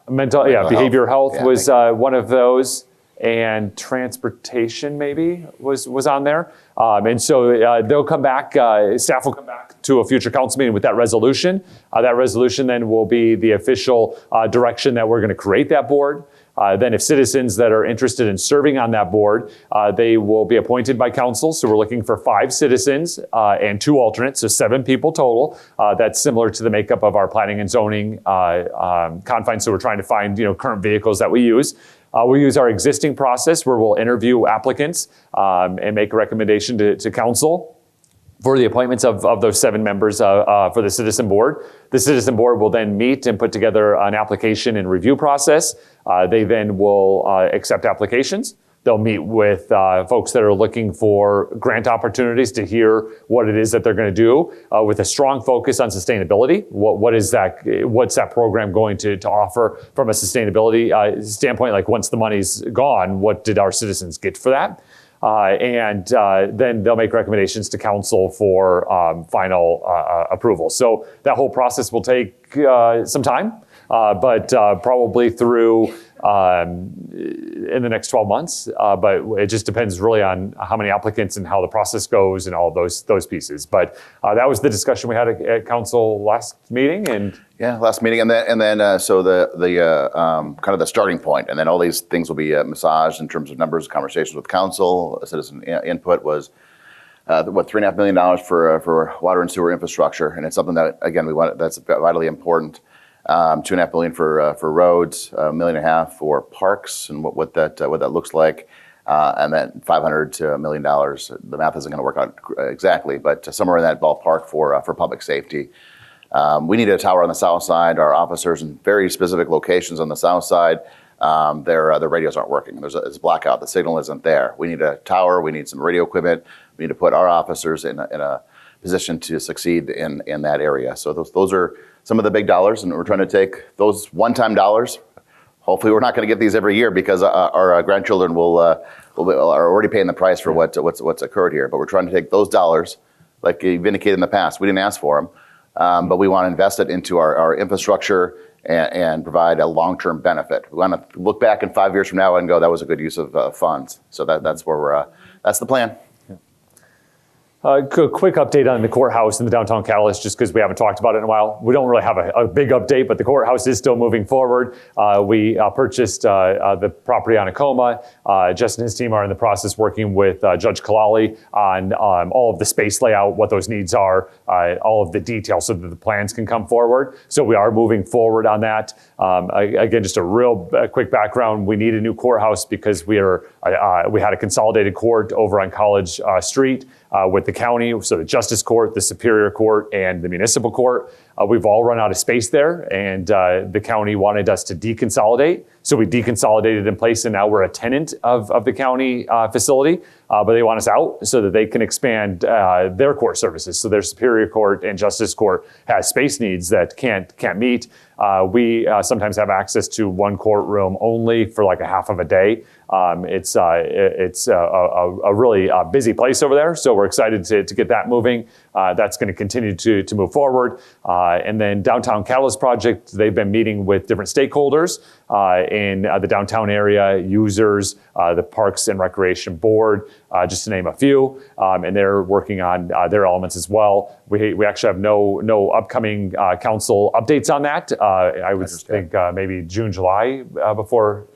behavioral health was one of those. and transportation maybe was on there. And so they'll come back, staff will come back to a future council meeting with that resolution. That resolution then will be the official direction that we're going to create that board. Then if citizens that are interested in serving on that board, they will be appointed by council. So we're looking for 5 citizens and 2 alternates, so 7 people total. That's similar to the makeup of our planning and zoning confines. So we're trying to find current vehicles that we use. We'll use our existing process where we'll interview applicants and make a recommendation to council for the appointments of those 7 members for the citizen board. The citizen board will then meet and put together an application and review process. They then will accept applications. They'll meet with folks that are looking for grant opportunities to hear what it is that they're going to do with a strong focus on sustainability. What's that program going to offer from a sustainability standpoint? Like once the money's gone, what did our citizens get for that? And then they'll make recommendations to council for final approval. So that whole process will take some time, but probably through in the next 12 months. But it just depends really on how many applicants and how the process goes and all of those pieces. But that was the discussion we had at council last meeting. And yeah, last meeting, and then so the kind of the starting point, and then all these things will be massaged in terms of numbers, conversations with council, citizen input was $3.5 million for water and sewer infrastructure, and it's something that again that's vitally important. $2.5 million for roads, $1.5 million for parks, and what that looks like, and then $500 to $1 million. The math isn't going to work out exactly, but somewhere in that ballpark for public safety. We need a tower on the south side. Our officers in very specific locations on the south side, their radios aren't working. There's a blackout. The signal isn't there. We need a tower. We need some radio equipment. We need to put our officers in a position to succeed in that area. So those are some of the big dollars, and we're trying to take those one-time dollars. Hopefully, we're not going to get these every year because our grandchildren are already paying the price for what's occurred here. But we're trying to take those dollars, like you've indicated in the past. We didn't ask for them, but we want to invest it into our infrastructure and provide a long-term benefit. We want to look back in 5 years from now and go, that was a good use of funds. So that's where we're. That's the plan. Quick update on the courthouse and the downtown catalyst, just because we haven't talked about it in a while. We don't really have a big update, but the courthouse is still moving forward. We purchased the property on Acoma. Justin and his team are in the process working with Judge Kalali on all of the space layout, what those needs are, all of the details so that the plans can come forward. So we are moving forward on that. Again, just a real quick background. We need a new courthouse because we had a consolidated court over on College Street with the county, so the Justice Court, the Superior Court, and the Municipal Court. We've all run out of space there, and the county wanted us to deconsolidate. So we deconsolidated in place, and now we're a tenant of the county facility, but they want us out so that they can expand their court services. So their Superior Court and Justice Court has space needs that can't meet. We sometimes have access to one courtroom only for like a half of a day. It's a really busy place over there, so we're excited to get that moving. That's going to continue to move forward. And then Downtown Catalyst Project, they've been meeting with different stakeholders in the downtown area, users, the Parks and Recreation Board, just to name a few, and they're working on their elements as well. We actually have no upcoming council updates on that. I would think maybe June, July before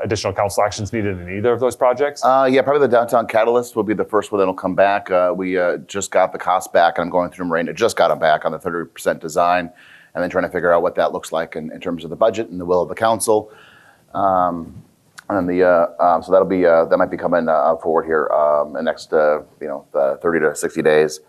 additional council actions needed in either of those projects? Yeah, probably the Downtown Catalyst will be the first one that'll come back. We just got the costs back, and I'm going through them right now. Just got them back on the 30% design, and then trying to figure out what that looks like in terms of the budget and the will of the council. And then so that'll be that might be coming forward here in the next 30 to 60 days.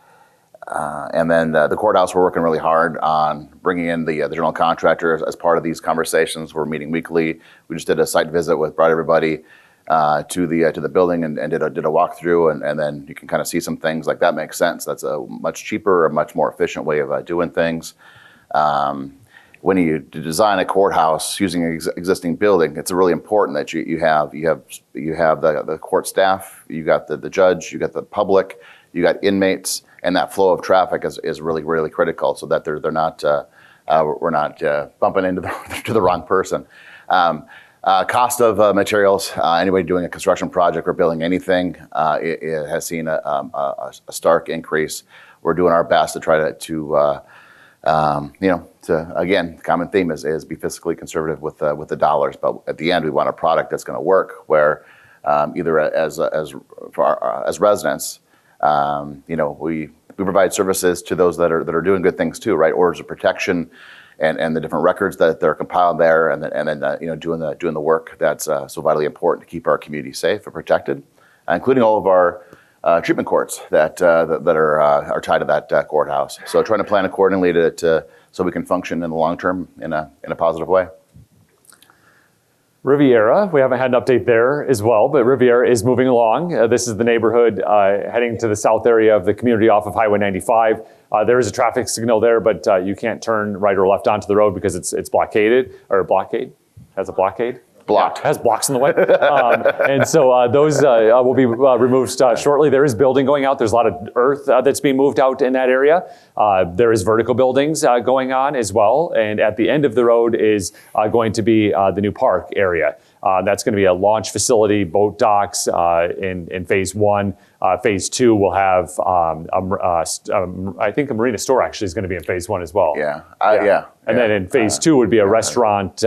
And then the courthouse, we're working really hard on bringing in the general contractor as part of these conversations. We're meeting weekly. We just did a site visit brought everybody to the building and did a walkthrough, and then you can kind of see some things like that makes sense. That's a much cheaper, a much more efficient way of doing things. When you design a courthouse using an existing building, it's really important that you have the court staff, you got the judge, you got the public, you got inmates, and that flow of traffic is really, really critical, so that they're not we're not bumping into the wrong person. Cost of materials, anybody doing a construction project or building anything, it has seen a stark increase. We're doing our best to try again, the common theme is be fiscally conservative with the dollars. But at the end, we want a product that's going to work where either as residents, we provide services to those that are doing good things too, right? Orders of protection, and the different records that they're compiled there, and then doing the work that's so vitally important to keep our community safe and protected, including all of our treatment courts that are tied to that courthouse. So trying to plan accordingly so we can function in the long term in a positive way. Riviera, we haven't had an update there as well, but Riviera is moving along. This is the neighborhood heading to the south area of the community off of Highway 95. There is a traffic signal there, but you can't turn right or left onto the road because it's blockaded, or blockade, has a blockade? Blocked. Yeah, has blocks in the way. And so those will be removed shortly. There is building going out. There's a lot of earth that's being moved out in that area. There is vertical buildings going on as well. And at the end of the road is going to be the new park area. That's going to be a launch facility, boat docks in phase 1. Phase 2 will have, I think a marina store actually is going to be in phase 1 as well. Yeah. And then in phase 2 would be a restaurant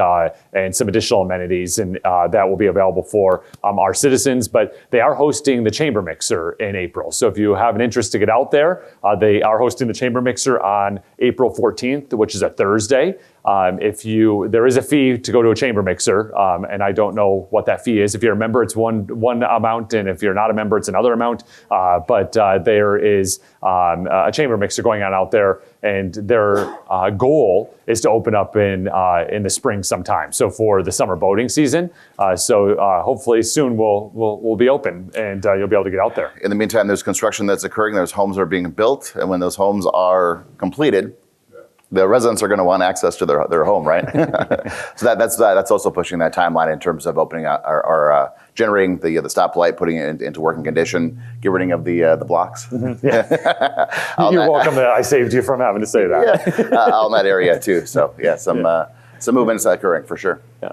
and some additional amenities, and that will be available for our citizens. But they are hosting the Chamber Mixer in April. So if you have an interest to get out there, they are hosting the Chamber Mixer on April 14th, which is a Thursday. There is a fee to go to a Chamber Mixer, and I don't know what that fee is. If you're a member, it's one amount, and if you're not a member, it's another amount. But there is a Chamber Mixer going on out there, and their goal is to open up in the spring sometime. So for the summer boating season. So hopefully soon we'll be open, and you'll be able to get out there. In the meantime, there's construction that's occurring. There's homes that are being built, and when those homes are completed, the residents are going to want access to their home, right? So that's also pushing that timeline in terms of opening our generating the stoplight, putting it into working condition, get rid of the blocks. Mm-hmm. Yeah. You're welcome. I saved you from having to say that. Yeah, all in that area too. So yeah, some movements occurring for sure. Yeah.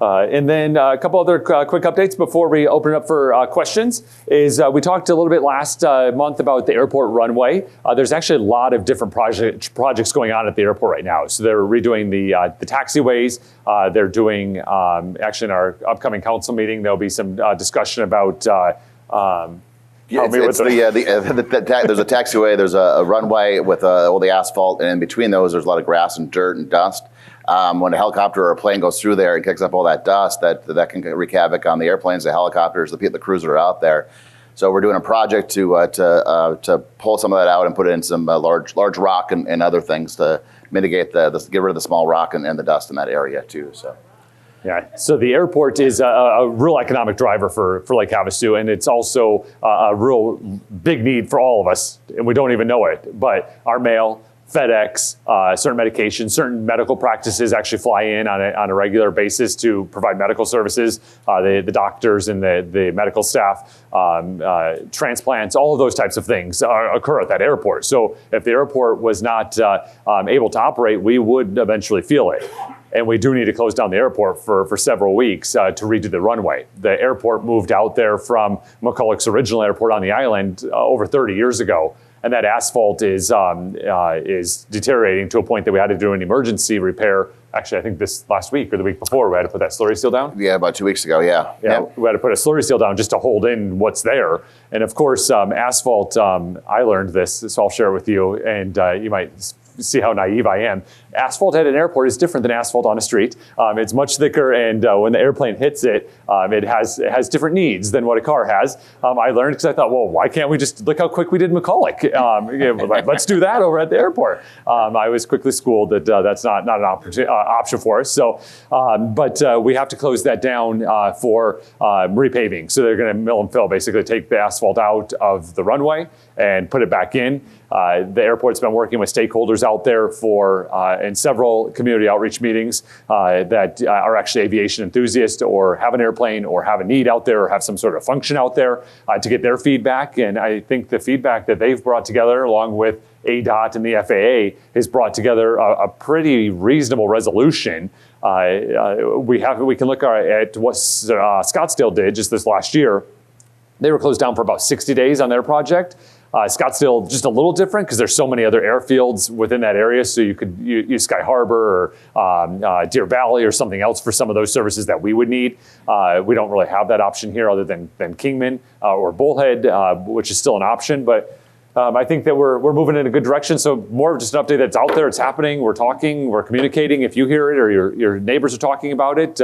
And then a couple other quick updates before we open it up for questions is we talked a little bit last month about the airport runway. There's actually a lot of different projects going on at the airport right now. So they're redoing the taxiways. They're doing, actually in our upcoming council meeting, there'll be some discussion about there's a taxiway, there's a runway with all the asphalt, and in between those, there's a lot of grass and dirt and dust. When a helicopter or a plane goes through there and kicks up all that dust, that can wreak havoc on the airplanes, the helicopters, the crews that are out there. So we're doing a project to pull some of that out and put it in some large rock and other things to mitigate get rid of the small rock and the dust in that area too. So. Yeah, so the airport is a real economic driver for Lake Havasu, and it's also a real big need for all of us, and we don't even know it. But our mail, FedEx, certain medications, certain medical practices actually fly in on a regular basis to provide medical services. The doctors and the medical staff, transplants, all of those types of things occur at that airport. So if the airport was not able to operate, we would eventually feel it. And we do need to close down the airport for several weeks to redo the runway. The airport moved out there from McCulloch's original airport on the island over 30 years ago. And that asphalt is deteriorating to a point that we had to do an emergency repair. Actually, I think this last week or the week before, we had to put that slurry seal down. Yeah, about 2 weeks ago, yeah. We had to put a slurry seal down just to hold in what's there. And of course, asphalt, I learned this, so I'll share it with you, and you might see how naive I am. Asphalt at an airport is different than asphalt on a street. It's much thicker, and when the airplane hits it, it has different needs than what a car has. I learned because I thought, well, why can't we just look how quick we did McCulloch? Let's do that over at the airport. I was quickly schooled that that's not an option for us. So, but we have to close that down for repaving. So they're going to mill and fill, basically take the asphalt out of the runway and put it back in. The airport's been working with stakeholders out there for in several community outreach meetings that are actually aviation enthusiasts or have an airplane or have a need out there or have some sort of function out there to get their feedback. And I think the feedback that they've brought together along with ADOT and the FAA has brought together a pretty reasonable resolution. We can look at what Scottsdale did just this last year. They were closed down for about 60 days on their project. Scottsdale just a little different because there's so many other airfields within that area. So you could use Sky Harbor or Deer Valley or something else for some of those services that we would need. We don't really have that option here other than Kingman or Bullhead, which is still an option. But I think that we're moving in a good direction. So more of just an update that's out there. It's happening. We're talking. We're communicating. If you hear it or your neighbors are talking about it,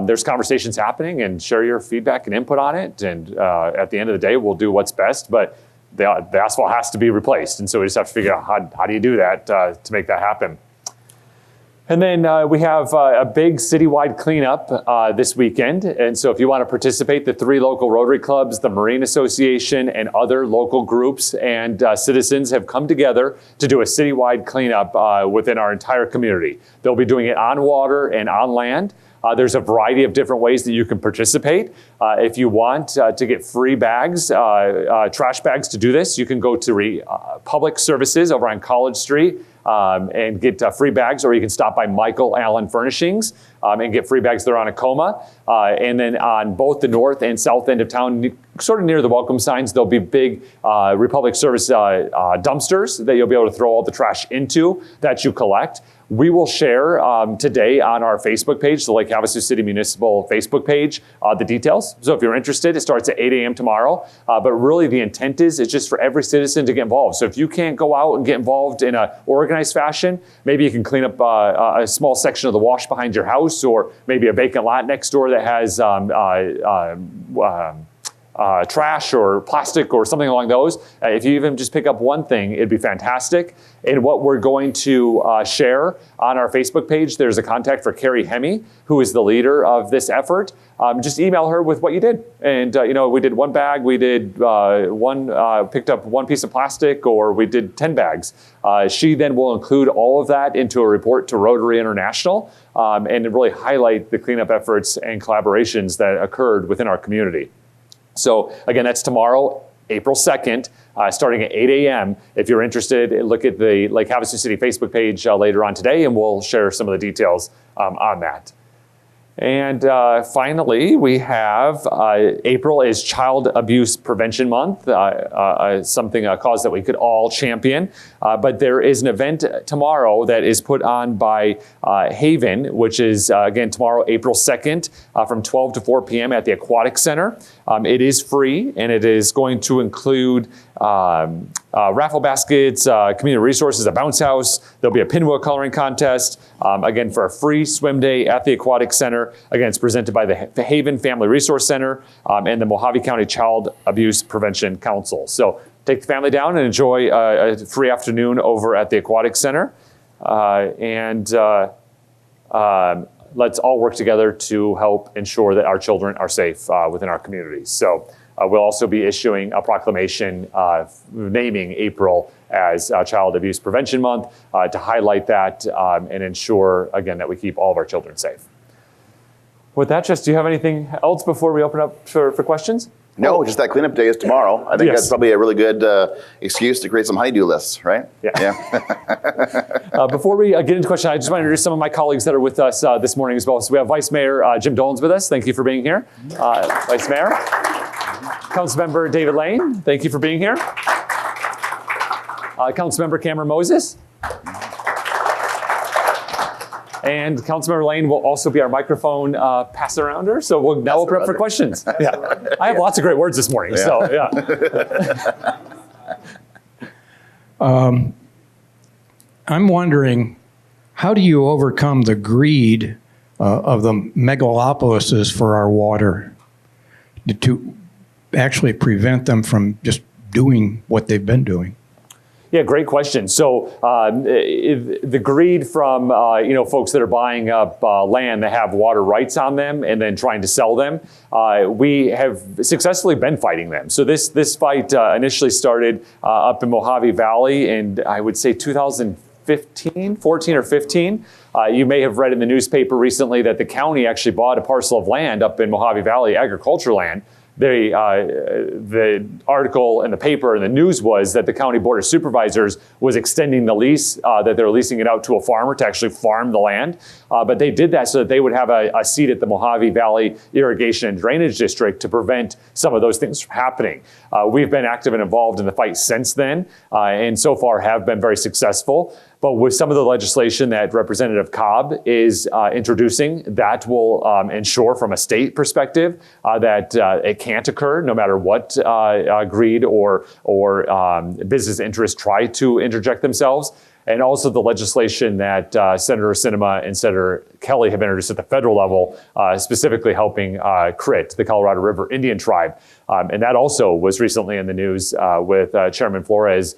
there's conversations happening, and share your feedback and input on it. And at the end of the day, we'll do what's best. But the asphalt has to be replaced, and so we just have to figure out how do you do that to make that happen. And then we have a big citywide cleanup this weekend. And so if you want to participate, the 3 local Rotary clubs, the Marine Association, and other local groups and citizens have come together to do a citywide cleanup within our entire community. They'll be doing it on water and on land. There's a variety of different ways that you can participate. If you want to get free bags, trash bags to do this, you can go to Public Services over on College Street and get free bags, or you can stop by Michael Allen Furnishings and get free bags there on Acoma. And then on both the north and south end of town, sort of near the welcome signs, there'll be big Republic Service dumpsters that you'll be able to throw all the trash into that you collect. We will share today on our Facebook page, the Lake Havasu City Municipal Facebook page, the details. So if you're interested, it starts at 8 a.m. tomorrow. But really the intent is just for every citizen to get involved. So if you can't go out and get involved in an organized fashion, maybe you can clean up a small section of the wash behind your house, or maybe a vacant lot next door that has trash or plastic or something along those. If you even just pick up one thing, it'd be fantastic. And what we're going to share on our Facebook page, there's a contact for Carrie Hemme, who is the leader of this effort. Just email her with what you did. And, we did 1 bag, we did picked up 1 piece of plastic, or we did 10 bags. She then will include all of that into a report to Rotary International and really highlight the cleanup efforts and collaborations that occurred within our community. So again, that's tomorrow, April 2nd, starting at 8 a.m. If you're interested, look at the Lake Havasu City Facebook page later on today, and we'll share some of the details on that. And finally, we have April is Child Abuse Prevention Month, a cause that we could all champion. But there is an event tomorrow that is put on by Haven, which is, again, tomorrow, April 2nd, from 12 to 4 p.m. at the Aquatic Center. It is free, and it is going to include raffle baskets, community resources, a bounce house. There'll be a pinwheel coloring contest, again, for a free swim day at the Aquatic Center. Again, it's presented by the Haven Family Resource Center and the Mojave County Child Abuse Prevention Council. So take the family down and enjoy a free afternoon over at the Aquatic Center. Let's all work together to help ensure that our children are safe within our communities. So we'll also be issuing a proclamation naming April as Child Abuse Prevention Month to highlight that and ensure, again, that we keep all of our children safe. With that, Jess, do you have anything else before we open up for questions? No, just that cleanup day is tomorrow. I think that's probably a really good excuse to create some honey-do lists, right? Yeah. Before we get into questions, I just want to introduce some of my colleagues that are with us this morning as well. So we have Vice Mayor Jim Dolan's with us. Thank you for being here. Vice Mayor. Councilmember David Lane, thank you for being here. Councilmember Cameron Moses. And Councilmember Lane will also be our microphone pass-arounder. So we'll now open up for questions. Yeah, I have lots of great words this morning. So yeah. I'm wondering, how do you overcome the greed of the megalopolises for our water to actually prevent them from just doing what they've been doing? Yeah, great question. So the greed from folks that are buying up land that have water rights on them and then trying to sell them, we have successfully been fighting them. So this fight initially started up in Mojave Valley in, I would say, 2015 14 or 15. You may have read in the newspaper recently that the county actually bought a parcel of land up in Mojave Valley, agriculture land. The article in the paper and the news was that the county board of supervisors was extending the lease, that they're leasing it out to a farmer to actually farm the land. But they did that so that they would have a seat at the Mojave Valley Irrigation and Drainage District to prevent some of those things from happening. We've been active and involved in the fight since then, and so far have been very successful. But with some of the legislation that Representative Cobb is introducing, that will ensure from a state perspective that it can't occur no matter what greed or business interests try to interject themselves. And also the legislation that Senator Sinema and Senator Kelly have introduced at the federal level, specifically helping CRIT, the Colorado River Indian Tribe. And that also was recently in the news with Chairman Flores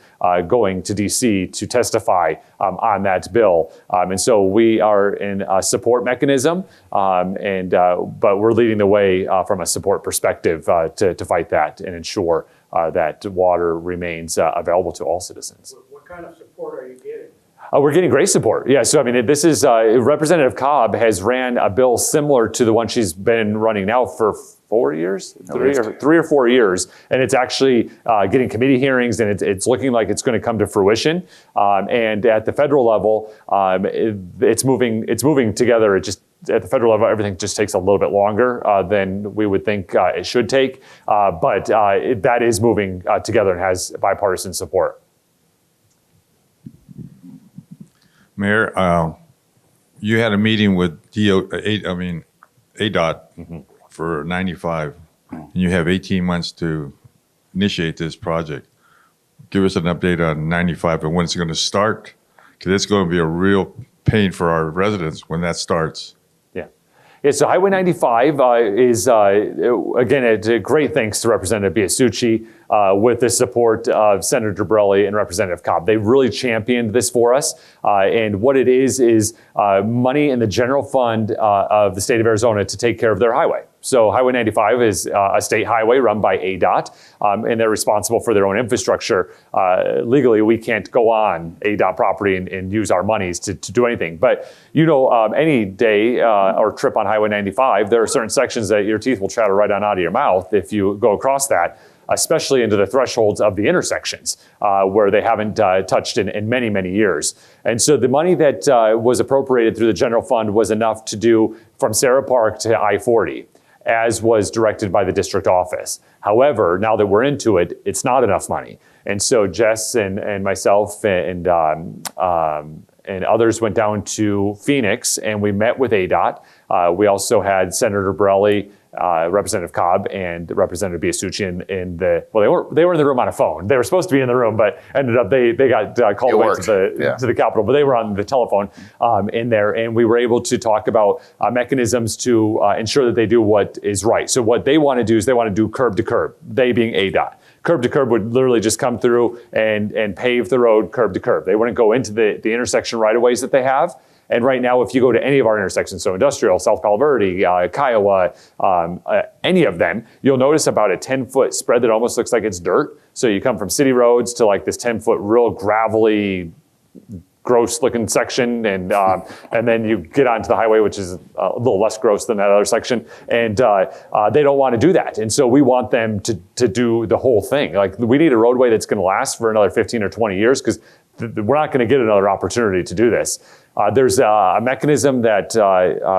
going to D.C. to testify on that bill. And so we are in a support mechanism, but we're leading the way from a support perspective to fight that and ensure that water remains available to all citizens. What kind of support are you getting? We're getting great support. Yeah, so I mean, this is Representative Cobb has ran a bill similar to the one she's been running now for 4 years, three or 4 years, and it's actually getting committee hearings, and it's looking like it's going to come to fruition. And at the federal level, it's moving together. It just at the federal level, everything just takes a little bit longer than we would think it should take, but that is moving together and has bipartisan support. Mayor, you had a meeting with ADOT for 95, and you have 18 months to initiate this project. Give us an update on 95 and when it's going to start, because it's going to be a real pain for our residents when that starts. Yeah, so Highway 95 is, again, a great thanks to Representative Biasucci with the support of Senator Borelli and Representative Cobb. They really championed this for us. And what it is money in the general fund of the state of Arizona to take care of their highway. So Highway 95 is a state highway run by ADOT, and they're responsible for their own infrastructure. Legally, we can't go on ADOT property and use our monies to do anything. But any day or trip on Highway 95, there are certain sections that your teeth will chatter right on out of your mouth if you go across that, especially into the thresholds of the intersections where they haven't touched in many, many years. And so the money that was appropriated through the general fund was enough to do from Sarah Park to I-40, as was directed by the district office. However, now that we're into it, it's not enough money. And so Jess and myself and others went down to Phoenix and we met with ADOT. We also had Senator Borelli, Representative Cobb, and Representative Biasucci they were in the room on a phone. They were supposed to be in the room, but ended up they got called away to the Capitol, but they were on the telephone in there, and we were able to talk about mechanisms to ensure that they do what is right. So what they want to do is they want to do curb to curb, they being ADOT. Curb to curb would literally just come through and pave the road curb to curb. They wouldn't go into the intersection right-of-ways that they have. And right now, if you go to any of our intersections, so Industrial, South Palo Verde, Kiowa, any of them, you'll notice about a 10-foot spread that almost looks like it's dirt. So you come from city roads to like this 10-foot real gravelly, gross-looking section, and then you get onto the highway, which is a little less gross than that other section, and they don't want to do that. And so we want them to do the whole thing. Like, we need a roadway that's going to last for another 15 or 20 years, because we're not going to get another opportunity to do this. There's a mechanism that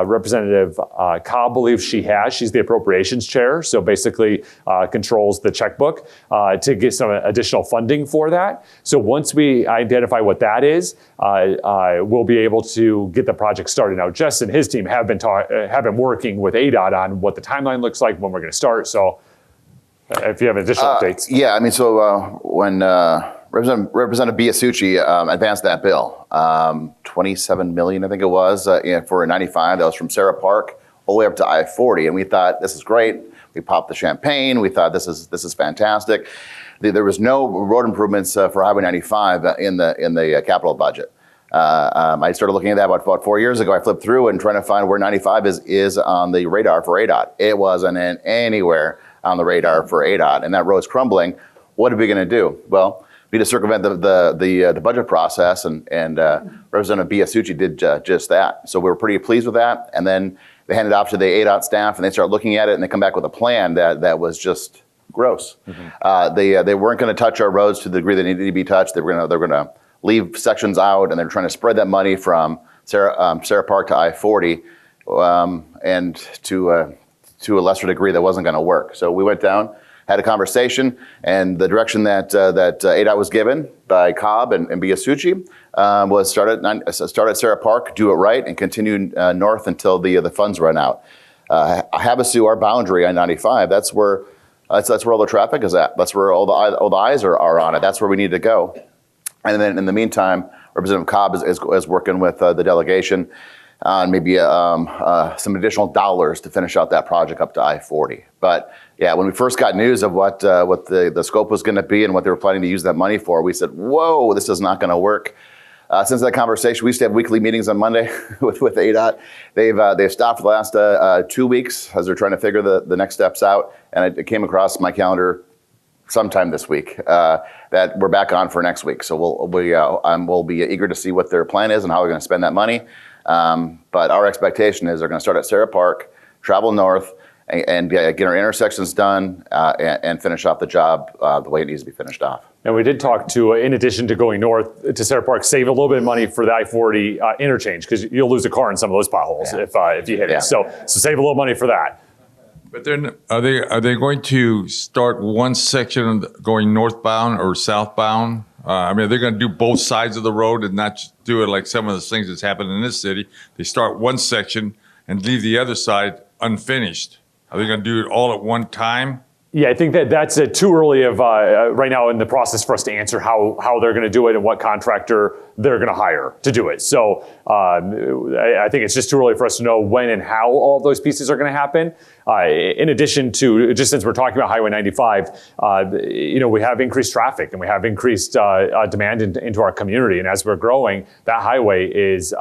Representative Cobb believes she has. She's the appropriations chair, so basically controls the checkbook to get some additional funding for that. So once we identify what that is, we'll be able to get the project started. Now, Jess and his team have been working with ADOT on what the timeline looks like, when we're going to start. So if you have additional updates. Yeah, I mean, so when Representative Biasucci advanced that bill, $27 million, I think it was, for a 95. That was from Sarah Park all the way up to I-40, and we thought this is great. We popped the champagne. We thought this is fantastic. There was no road improvements for Highway 95 in the capital budget. I started looking at that about 4 years ago. I flipped through and trying to find where 95 is on the radar for ADOT. It wasn't anywhere on the radar for ADOT, and that road's crumbling. What are we going to do? Well, we need to circumvent the budget process, and Representative Biasucci did just that. So we were pretty pleased with that. And then they handed it off to the ADOT staff, and they start looking at it, and they come back with a plan that was just gross. They weren't going to touch our roads to the degree they needed to be touched. They're going to leave sections out, and they're trying to spread that money from Sarah Park to I-40, and to a lesser degree that wasn't going to work. So we went down, had a conversation, and the direction that ADOT was given by Cobb and Biasucci was start at Sarah Park, do it right, and continue north until the funds run out. Havasu, our boundary on 95, that's where all the traffic is at. That's where all the eyes are on it. That's where we need to go. And then in the meantime, Representative Cobb is working with the delegation on maybe some additional dollars to finish out that project up to I-40. But yeah, when we first got news of what the scope was going to be and what they were planning to use that money for, we said, whoa, this is not going to work. Since that conversation, we used to have weekly meetings on Monday with ADOT. They've stopped for the last 2 weeks as they're trying to figure the next steps out. And it came across my calendar sometime this week that we're back on for next week. So we'll be eager to see what their plan is and how they're going to spend that money. But our expectation is they're going to start at Sarah Park, travel north, and get our intersections done and finish off the job the way it needs to be finished off. And we did talk to, in addition to going north to Sarah Park, save a little bit of money for the I-40 interchange, because you'll lose a car in some of those potholes if you hit it. So save a little money for that. But then, are they going to start one section going northbound or southbound? I mean, they're going to do both sides of the road and not just do it like some of the things that's happened in this city. They start one section and leave the other side unfinished. Are they going to do it all at one time? Yeah, I think that's too early of right now in the process for us to answer how they're going to do it and what contractor they're going to hire to do it. So I think it's just too early for us to know when and how all of those pieces are going to happen. In addition to, just since we're talking about Highway 95, we have increased traffic and we have increased demand into our community. And as we're growing, that highway is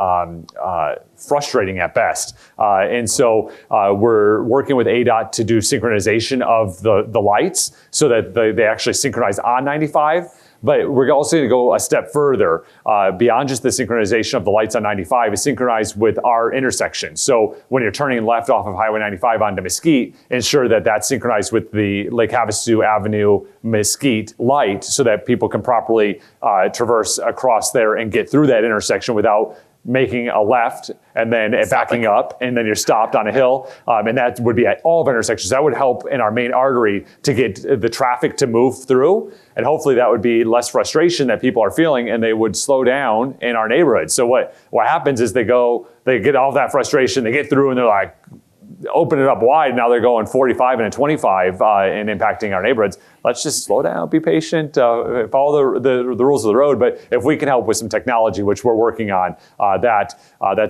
frustrating at best. And so we're working with ADOT to do synchronization of the lights so that they actually synchronize on 95. But we're also going to go a step further beyond just the synchronization of the lights on 95 is synchronized with our intersection. So when you're turning left off of Highway 95 onto Mesquite, ensure that that's synchronized with the Lake Havasu Avenue Mesquite light so that people can properly traverse across there and get through that intersection without making a left and then backing up, and then you're stopped on a hill. And that would be at all of our intersections. That would help in our main artery to get the traffic to move through. And hopefully that would be less frustration that people are feeling and they would slow down in our neighborhood. So what happens is they get all of that frustration, they get through and they're like, open it up wide. Now they're going 45 and a 25 and impacting our neighborhoods. Let's just slow down, be patient, follow the rules of the road. But if we can help with some technology, which we're working on, that's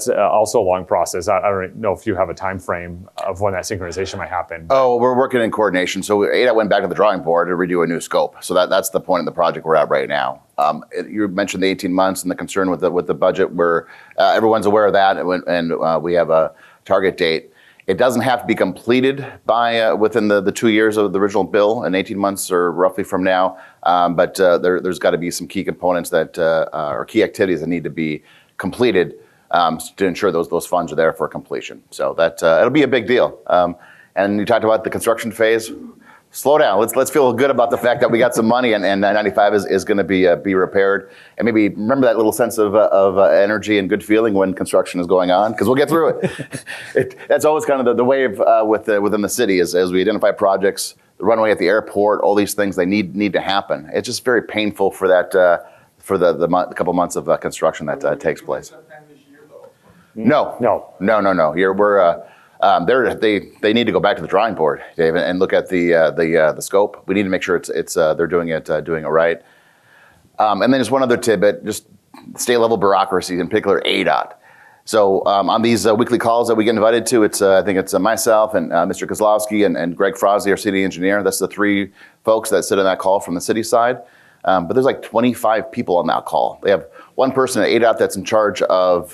also a long process. I don't know if you have a time frame of when that synchronization might happen. Oh, we're working in coordination. So ADOT went back to the drawing board to redo a new scope. So that's the point of the project we're at right now. You mentioned the 18 months and the concern with the budget. Where everyone's aware of that, and we have a target date. It doesn't have to be completed by within the 2 years of the original bill, and 18 months or roughly from now. But there's got to be some key components or key activities that need to be completed to ensure those funds are there for completion. So that it'll be a big deal. And you talked about the construction phase. Slow down. Let's feel good about the fact that we got some money and 95 is going to be repaired. And maybe remember that little sense of energy and good feeling when construction is going on, because we'll get through it. That's always kind of the wave within the city as we identify projects, the runway at the airport, all these things they need to happen. It's just very painful for that for the couple months of construction that takes place. No. They need to go back to the drawing board, Dave, and look at the scope. We need to make sure they're doing it right. And then just one other tidbit, just state level bureaucracy, in particular ADOT. So on these weekly calls that we get invited to, I think it's myself and Mr. Kozlowski and Greg Frozzi, our city engineer. That's the three folks that sit on that call from the city side. But there's like 25 people on that call. They have one person at ADOT that's in charge of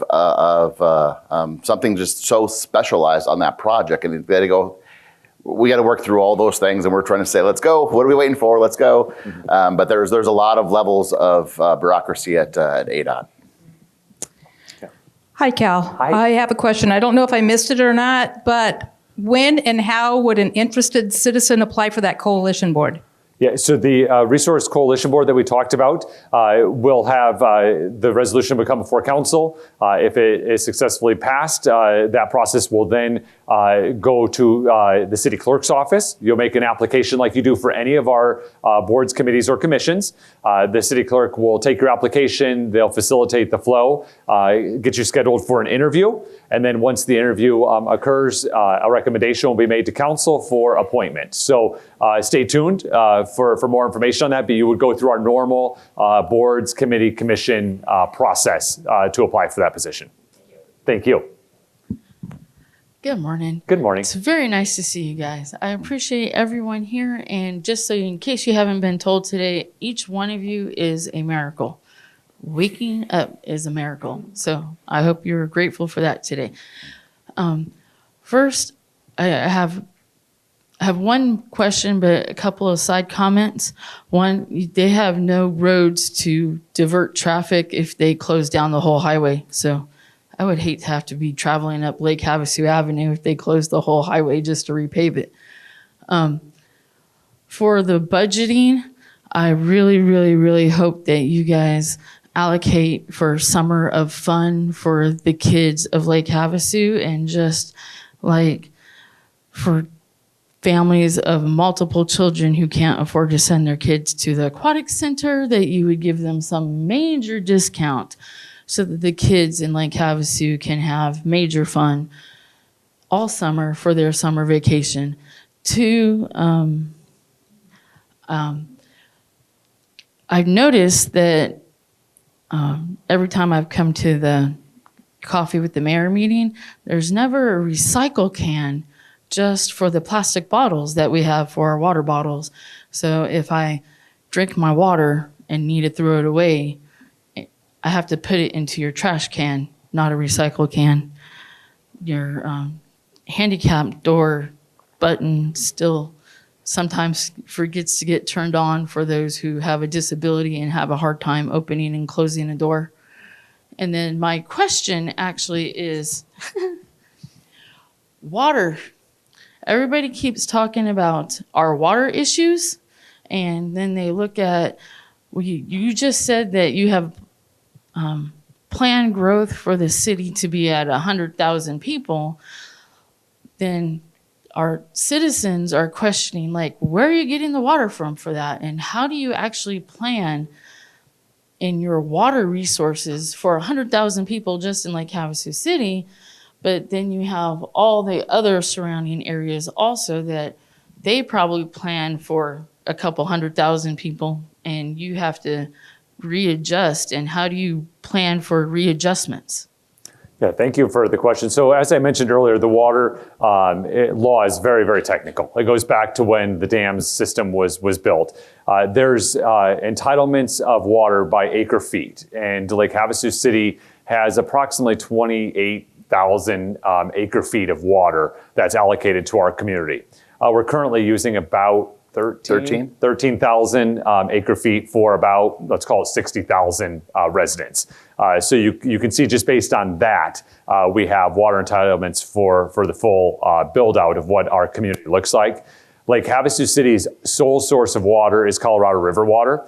something just so specialized on that project. And they go, we got to work through all those things, and we're trying to say, let's go. What are we waiting for? Let's go. But there's a lot of levels of bureaucracy at ADOT. Hi, Cal. Hi. I have a question. I don't know if I missed it or not, but when and how would an interested citizen apply for that coalition board? Yeah, so the Resource Coalition Board that we talked about will have the resolution become before council. If it is successfully passed, that process will then go to the city clerk's office. You'll make an application like you do for any of our boards, committees, or commissions. The city clerk will take your application, they'll facilitate the flow, get you scheduled for an interview, and then once the interview occurs, a recommendation will be made to council for appointment. So stay tuned for more information on that, but you would go through our normal boards, committee, commission process to apply for that position. Thank you. Good morning. Good morning. It's very nice to see you guys. I appreciate everyone here. And just so in case you haven't been told today, each one of you is a miracle. Waking up is a miracle. So I hope you're grateful for that today. First, I have one question, but a couple of side comments. One, they have no roads to divert traffic if they close down the whole highway. So I would hate to have to be traveling up Lake Havasu Avenue if they closed the whole highway just to repave it. For the budgeting, I really, really, really hope that you guys allocate for summer of fun for the kids of Lake Havasu, and just like for families of multiple children who can't afford to send their kids to the aquatic center, that you would give them some major discount so that the kids in Lake Havasu can have major fun all summer for their summer vacation. Two, I've noticed that every time I've come to the Coffee with the Mayor meeting, there's never a recycle can just for the plastic bottles that we have for our water bottles. So if I drink my water and need to throw it away, I have to put it into your trash can, not a recycle can. Your handicap door button still sometimes forgets to get turned on for those who have a disability and have a hard time opening and closing a door. And then my question actually is water. Everybody keeps talking about our water issues, and then they look at, well, you just said that you have planned growth for the city to be at 100,000 people. Then our citizens are questioning, like, where are you getting the water from for that? And how do you actually plan in your water resources for 100,000 people just in Lake Havasu City? But then you have all the other surrounding areas also that they probably plan for a couple 100,000 people, and you have to readjust. And how do you plan for readjustments? Yeah, thank you for the question. So as I mentioned earlier, the water law is very, very technical. It goes back to when the dams system was built. There's entitlements of water by acre feet, and Lake Havasu City has approximately 28,000 acre feet of water that's allocated to our community. We're currently using about 13,000 acre feet for about, let's call it 60,000 residents. So you can see just based on that, we have water entitlements for the full build out of what our community looks like. Lake Havasu City's sole source of water is Colorado River water.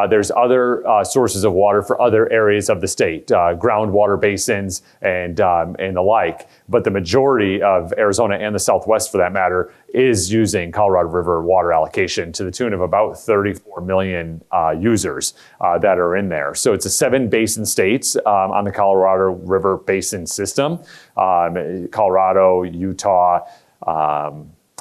There's other sources of water for other areas of the state, groundwater basins and the like. But the majority of Arizona and the Southwest, for that matter, is using Colorado River water allocation to the tune of about 34 million users that are in there. So it's a 7 basin states on the Colorado River basin system. Colorado, Utah,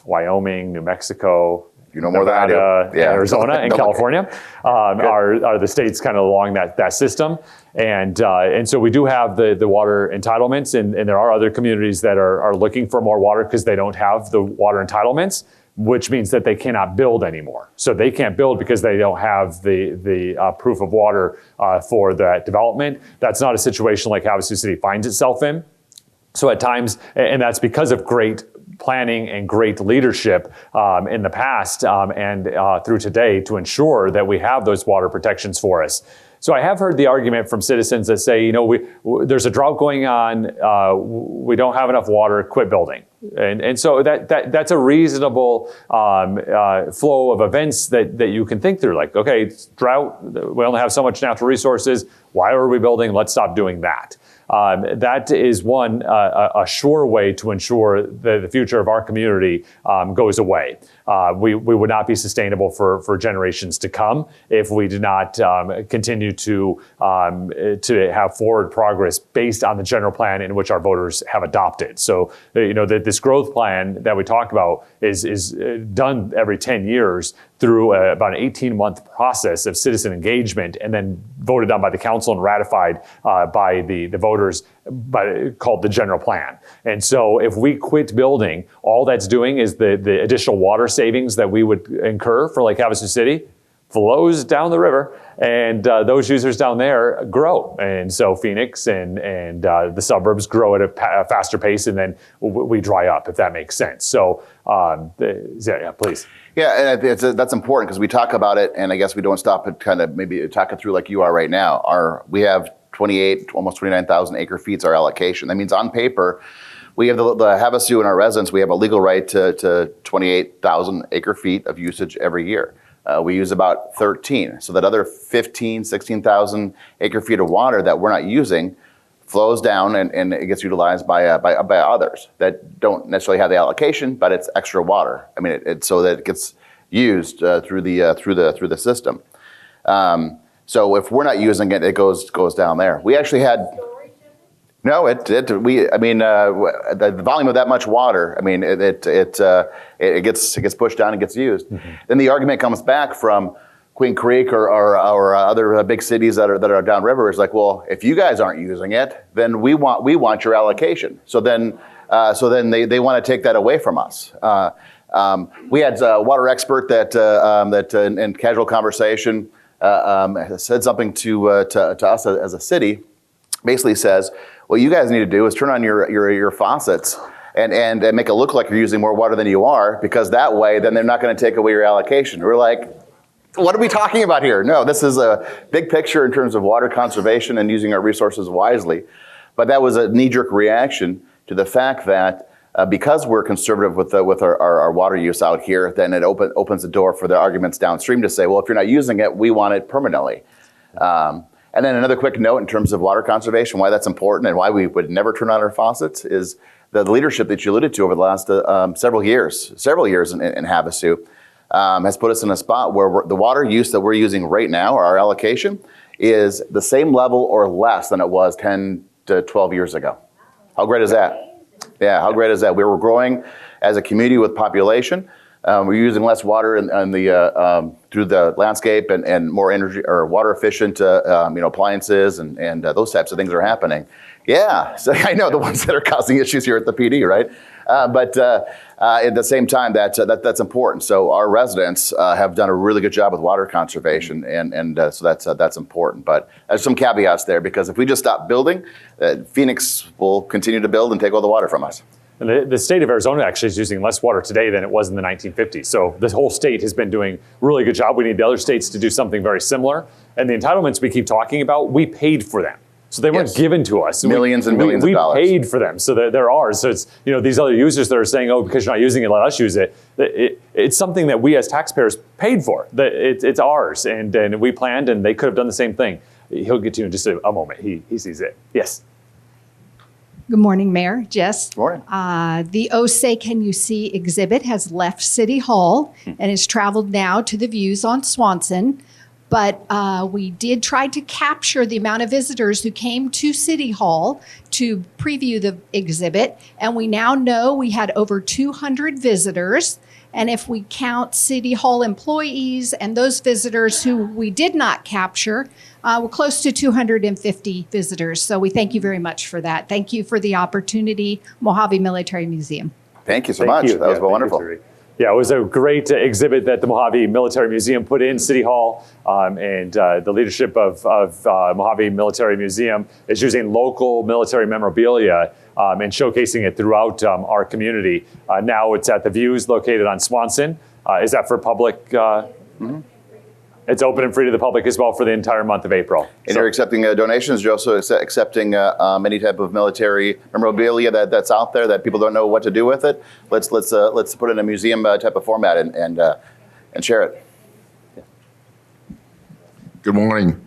Wyoming, New Mexico, You know more than I do. Nevada, Yeah. Arizona, and California are the states kind of along that system. And so we do have the water entitlements, and there are other communities that are looking for more water because they don't have the water entitlements, which means that they cannot build anymore. So they can't build because they don't have the proof of water for that development. That's not a situation like Havasu City finds itself in. So at times, and that's because of great planning and great leadership in the past and through today to ensure that we have those water protections for us. So I have heard the argument from citizens that say, you know, there's a drought going on, we don't have enough water, quit building. And so that's a reasonable flow of events that you can think through. Like, okay, it's drought, we only have so much natural resources, why are we building? Let's stop doing that. That is one, a sure way to ensure that the future of our community goes away. We would not be sustainable for generations to come if we do not continue to have forward progress based on the general plan in which our voters have adopted. So, you know, this growth plan that we talk about is done every 10 years through about an 18-month process of citizen engagement and then voted on by the council and ratified by the voters called the general plan. And so if we quit building, all that's doing is the additional water savings that we would incur for Lake Havasu City flows down the river, and those users down there grow. And so Phoenix and the suburbs grow at a faster pace, and then we dry up, if that makes sense. So, yeah, please. Yeah, and that's important because we talk about it, and I guess we don't stop and kind of maybe talk it through like you are right now. We have 28, almost 29,000 acre feet is our allocation. That means on paper, we have the Havasu and our residents, we have a legal right to 28,000 acre feet of usage every year. We use about 13. So that other 15, 16,000 acre feet of water that we're not using flows down and it gets utilized by others that don't necessarily have the allocation, but it's extra water. I mean, it's so that it gets used through the system. So if we're not using it, it goes down there. We actually had. No, the volume of that much water, I mean, it gets pushed down and gets used. Mm-hmm. Then the argument comes back from Queen Creek or other big cities that are downriver. Is like, well, if you guys aren't using it, then we want your allocation. So then they want to take that away from us. We had a water expert that in casual conversation said something to us as a city. Basically says, what you guys need to do is turn on your faucets and make it look like you're using more water than you are, because that way, then they're not going to take away your allocation. We're like, what are we talking about here? No, this is a big picture in terms of water conservation and using our resources wisely. But that was a knee-jerk reaction to the fact that because we're conservative with our water use out here, then it opens the door for the arguments downstream to say, well, if you're not using it, we want it permanently. And then another quick note in terms of water conservation, why that's important and why we would never turn on our faucets is the leadership that you alluded to over the last several years in Havasu has put us in a spot where the water use that we're using right now, or our allocation, is the same level or less than it was 10 to 12 years ago. How great is that? Yeah, how great is that? We were growing as a community with population. We're using less water through the landscape and more energy or water efficient appliances and those types of things are happening. Yeah, so I know the ones that are causing issues here at the PD, right? But at the same time, that's important. So our residents have done a really good job with water conservation, and so that's important. But there's some caveats there, because if we just stop building, Phoenix will continue to build and take all the water from us. And the state of Arizona actually is using less water today than it was in the 1950s. So the whole state has been doing a really good job. We need the other states to do something very similar. And the entitlements we keep talking about, we paid for them. So they weren't given to us. Millions and millions of dollars. We paid for them, so they're ours. So it's, these other users that are saying, oh, because you're not using it, let us use it. It's something that we as taxpayers paid for. It's ours, and we planned, and they could have done the same thing. He'll get to you in just a moment. He sees it. Yes. Good morning, Mayor. Jess. Good morning. The Oh Say Can You See exhibit has left City Hall and has traveled now to the views on Swanson. But we did try to capture the amount of visitors who came to City Hall to preview the exhibit. And we now know we had over 200 visitors. And if we count City Hall employees and those visitors who we did not capture, we're close to 250 visitors. So we thank you very much for that. Thank you for the opportunity, Mojave Military Museum. Thank you so much. That was wonderful. Yeah, it was a great exhibit that the Mojave Military Museum put in City Hall, and the leadership of Mojave Military Museum is using local military memorabilia and showcasing it throughout our community. Now it's at the Views located on Swanson. Is that for public? It's open and free to the public as well for the entire month of April. And you're accepting donations. You're also accepting any type of military memorabilia that's out there that people don't know what to do with it. Let's put it in a museum type of format and share it. Good morning.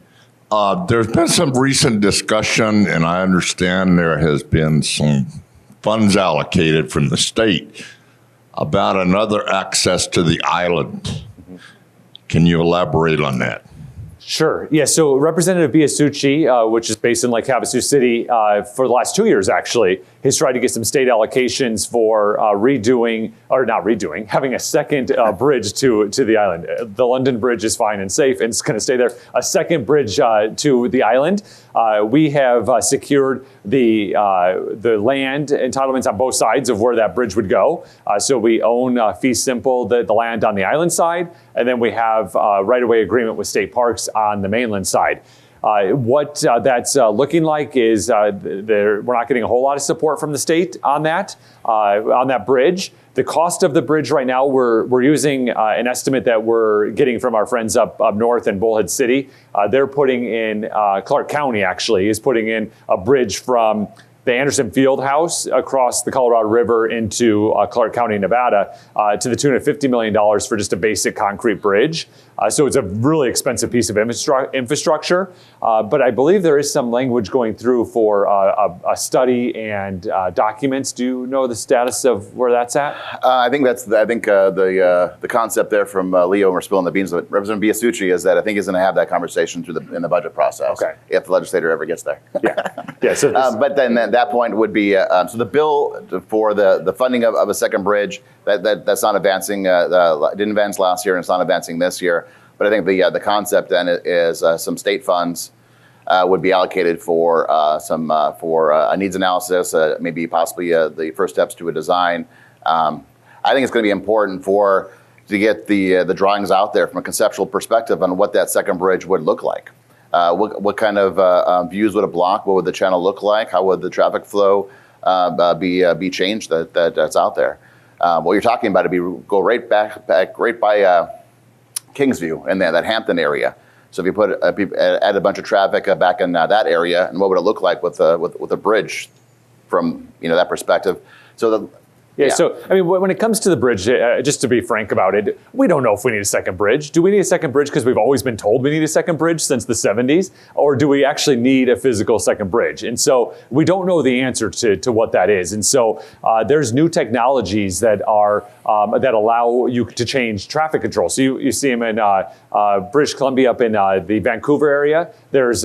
There's been some recent discussion, and I understand there has been some funds allocated from the state about another access to the island. Can you elaborate on that? Sure. Yeah. So Representative Biasucci, which is based in Lake Havasu City, for the last 2 years actually, has tried to get some state allocations for having a second bridge to the island. The London Bridge is fine and safe, and it's going to stay there. A second bridge to the island. We have secured the land entitlements on both sides of where that bridge would go. So we own fee simple the land on the island side, and then we have right-of-way agreement with state parks on the mainland side. What that's looking like is we're not getting a whole lot of support from the state on that bridge. The cost of the bridge right now, we're using an estimate that we're getting from our friends up north in Bullhead City. They're putting in, Clark County actually is putting in a bridge from the Anderson Field House across the Colorado River into Clark County, Nevada, to the tune of $50 million for just a basic concrete bridge. So it's a really expensive piece of infrastructure. But I believe there is some language going through for a study and documents. Do you know the status of where that's at? I think the concept there from Leo, and we're spilling the beans, but Representative Biasucci is that I think he's going to have that conversation in the budget process. Okay. If the legislator ever gets there. Yeah. So but then at that point would be so the bill for the funding of a second bridge that's not advancing. Didn't advance last year and it's not advancing this year. But I think the concept then is some state funds would be allocated for a needs analysis, maybe possibly the first steps to a design. I think it's going to be important to get the drawings out there from a conceptual perspective on what that second bridge would look like. What kind of views would it block? What would the channel look like? How would the traffic flow be changed that's out there? What you're talking about would go right by Kingsview and that Hampton area. So if you add a bunch of traffic back in that area, and what would it look like with a bridge from that perspective? So So, I mean, when it comes to the bridge, just to be frank about it, we don't know if we need a second bridge. Do we need a second bridge because we've always been told we need a second bridge since the 70s? Or do we actually need a physical second bridge? And so we don't know the answer to what that is. And so there's new technologies that that allow you to change traffic control. So you see them in British Columbia up in the Vancouver area. There's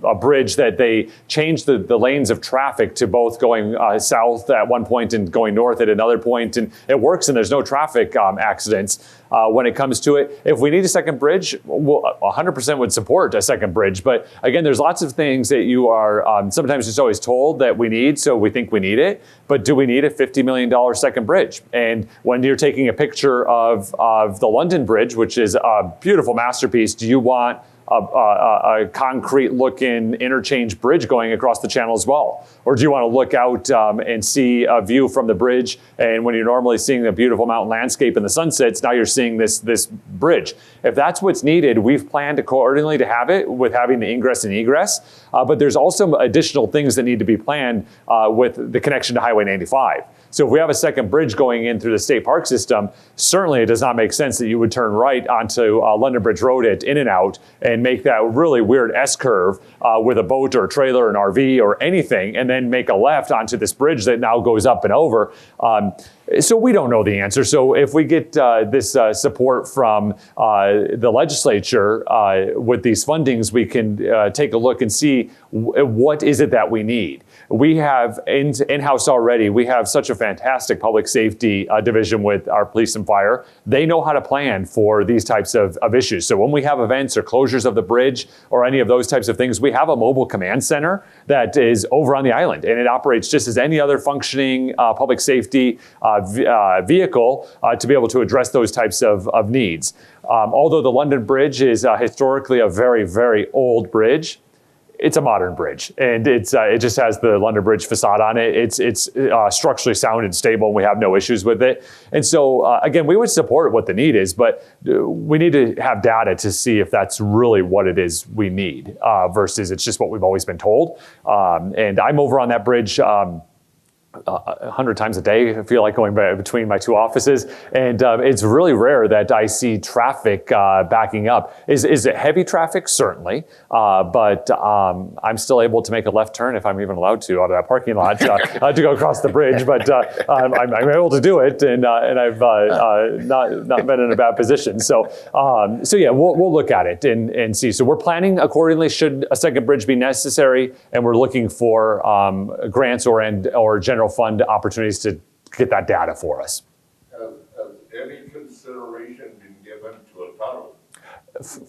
a bridge that they changed the lanes of traffic to both going south at one point and going north at another point, and it works and there's no traffic accidents when it comes to it. If we need a second bridge, 100% would support a second bridge. But again, there's lots of things that you are sometimes just always told that we need, so we think we need it. But do we need a $50 million second bridge? And when you're taking a picture of the London Bridge, which is a beautiful masterpiece, do you want a concrete-looking interchange bridge going across the channel as well? Or do you want to look out and see a view from the bridge, and when you're normally seeing a beautiful mountain landscape and the sun sets, now you're seeing this bridge? If that's what's needed, we've planned accordingly to have it with having the ingress and egress. But there's also additional things that need to be planned with the connection to Highway 95. So if we have a second bridge going in through the state park system, certainly it does not make sense that you would turn right onto London Bridge Road at In-N-Out and make that really weird S-curve with a boat or a trailer, an RV or anything, and then make a left onto this bridge that now goes up and over. So we don't know the answer. So if we get this support from the legislature with these fundings, we can take a look and see what is it that we need. we have in-house already, we have such a fantastic public safety division with our police and fire. They know how to plan for these types of issues. So when we have events or closures of the bridge or any of those types of things, we have a mobile command center that is over on the island, and it operates just as any other functioning public safety vehicle to be able to address those types of needs. Although the London Bridge is historically a very, very old bridge, it's a modern bridge, and it just has the London Bridge facade on it. It's structurally sound and stable, and we have no issues with it. And so, again, we would support what the need is, but we need to have data to see if that's really what it is we need versus it's just what we've always been told. And I'm over on that bridge 100 times a day, I feel like, going between my two offices. And it's really rare that I see traffic backing up. Is it heavy traffic? Certainly. But I'm still able to make a left turn, if I'm even allowed to, out of that parking lot to go across the bridge. But I'm able to do it, and I've not been in a bad position. So yeah, we'll look at it and see. So we're planning accordingly should a second bridge be necessary, and we're looking for grants or general fund opportunities to get that data for us. Has any consideration been given to a tunnel?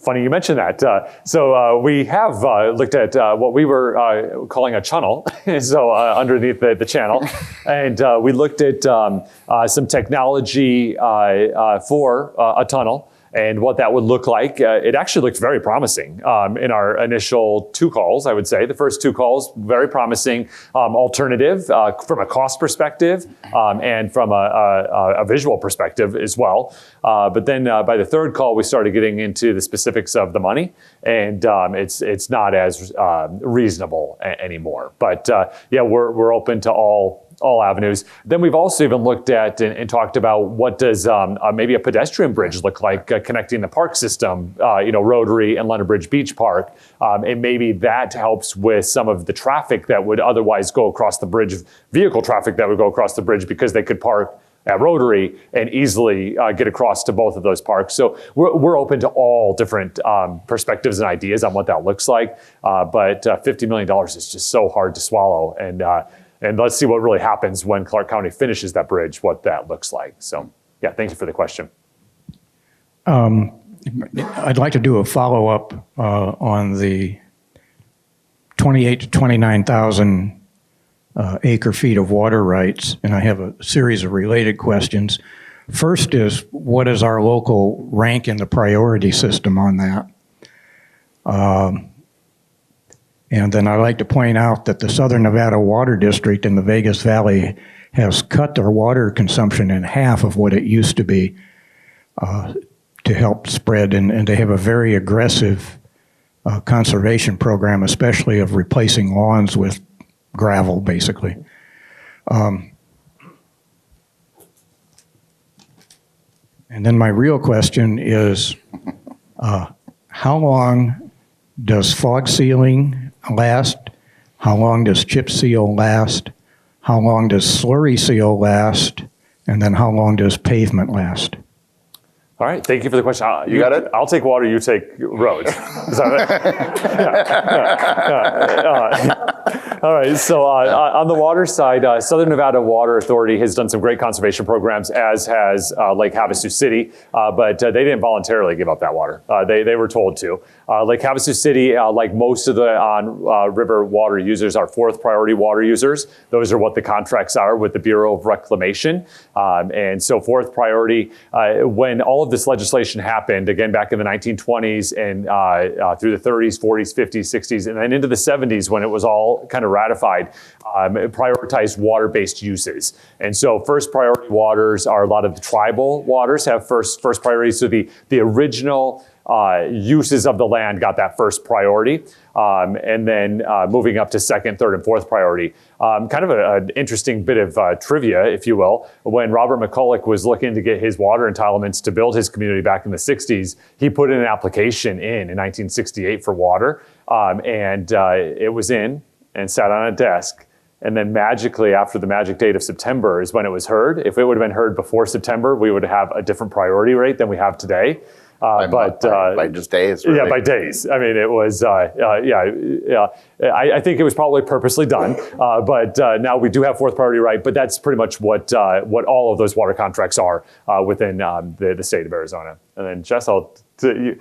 Funny you mentioned that. So we have looked at what we were calling a channel, so underneath the channel, and we looked at some technology for a tunnel and what that would look like. It actually looked very promising in our initial two calls, I would say. The first two calls, very promising alternative from a cost perspective and from a visual perspective as well. But then by the third call, we started getting into the specifics of the money, and it's not as reasonable anymore. But yeah, we're open to all avenues. Then we've also even looked at and talked about what does maybe a pedestrian bridge look like connecting the park system, Rotary and London Bridge Beach Park. And maybe that helps with some of the traffic that would otherwise go across the bridge, vehicle traffic that would go across the bridge because they could park at Rotary and easily get across to both of those parks. So we're open to all different perspectives and ideas on what that looks like. But $50 million is just so hard to swallow. And let's see what really happens when Clark County finishes that bridge, what that looks like. So, yeah, thank you for the question. I'd like to do a follow-up on the 28 to 29,000 acre feet of water rights, and I have a series of related questions. First is, what is our local rank in the priority system on that? And then I'd like to point out that the Southern Nevada Water District in the Vegas Valley has cut their water consumption in half of what it used to be to help spread, and they have a very aggressive conservation program, especially of replacing lawns with gravel, basically. And then my real question is, how long does fog sealing last? How long does chip seal last? How long does slurry seal last? And then how long does pavement last? All right, thank you for the question. You got it? I'll take water, you take roads. Is that it? All right, so on the water side, Southern Nevada Water Authority has done some great conservation programs, as has Lake Havasu City, but they didn't voluntarily give up that water. They were told to. Lake Havasu City, like most of the on-river water users, are fourth priority water users. Those are what the contracts are with the Bureau of Reclamation. And so fourth priority, when all of this legislation happened, again, back in the 1920s and through the 30s, 40s, 50s, 60s, and then into the 70s when it was all kind of ratified, it prioritized water-based uses. And so first priority waters are a lot of the tribal waters have first priority. So the original uses of the land got that first priority, and then moving up to second, third, and fourth priority. Kind of an interesting bit of trivia, if you will. When Robert McCulloch was looking to get his water entitlements to build his community back in the 60s, he put in an application in 1968 for water, and it was in and sat on a desk. And then magically, after the magic date of September is when it was heard. If it would have been heard before September, we would have a different priority rate than we have today. By just days. Yeah, really. by days. I mean, it was, I think it was probably purposely done, but now we do have fourth priority right, but that's pretty much what all of those water contracts are within the state of Arizona. And then Jess, do you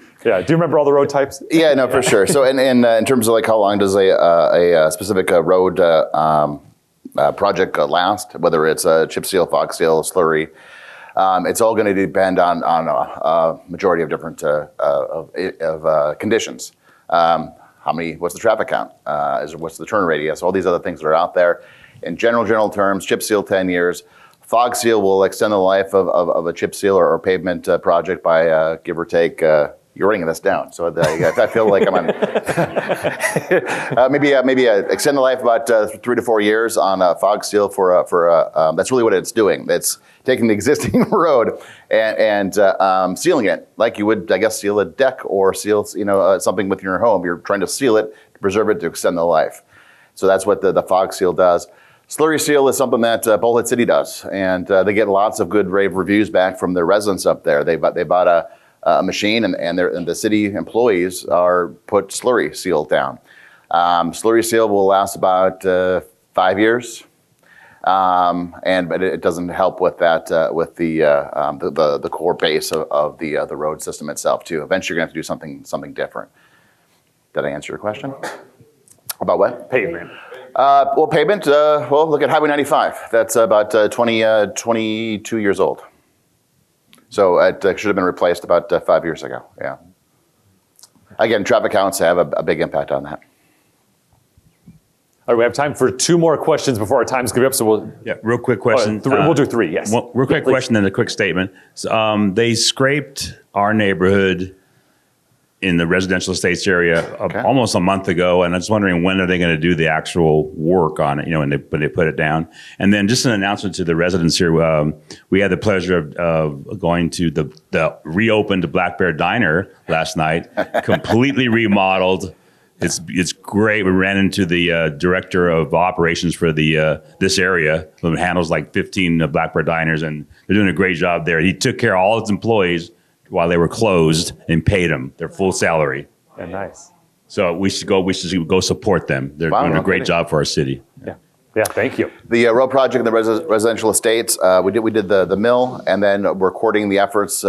remember all the road types? Yeah, no, for sure. So, in terms of like how long does a specific road project last, whether it's a chip seal, fog seal, slurry, it's all going to depend on a majority of different conditions. What's the traffic count? What's the turn radius? All these other things that are out there. In general terms, chip seal 10 years. Fog seal will extend the life of a chip seal or pavement project by give or take. You're writing this down, so I feel like I'm on. maybe extend the life about 3 to 4 years on fog seal for that's really what it's doing. It's taking the existing road and sealing it like you would, I guess, seal a deck or seal something within your home. You're trying to seal it, to preserve it, to extend the life. So that's what the fog seal does. Slurry seal is something that Bullhead City does, and they get lots of good rave reviews back from their residents up there. They bought a machine, and the city employees put slurry seal down. Slurry seal will last about 5 years, but it doesn't help with that with the core base of the road system itself too. Eventually, you're going to have to do something different. Did I answer your question? About what? Pavement. Pavement. Look at Highway 95. That's about 22 years old. So it should have been replaced about 5 years ago. Yeah. Again, traffic counts have a big impact on that. All right, we have time for 2 more questions before our time's going to be up. So real quick question. We'll do 3. Yes. Real quick question and a quick statement. So, they scraped our neighborhood in the residential estates area almost a month ago, and I was wondering when are they going to do the actual work on it? When they put it down. And then just an announcement to the residents here. We had the pleasure of going to the reopened Black Bear Diner last night, completely remodeled. It's great. We ran into the director of operations for this area, who handles like 15 Black Bear Diners, and they're doing a great job there. He took care of all his employees while they were closed and paid them their full salary. Yeah, nice. So we should go support them. They're doing a great job for our city. Yeah, thank you. The road project in the residential estates, we did the mill, and then we're coordinating the efforts.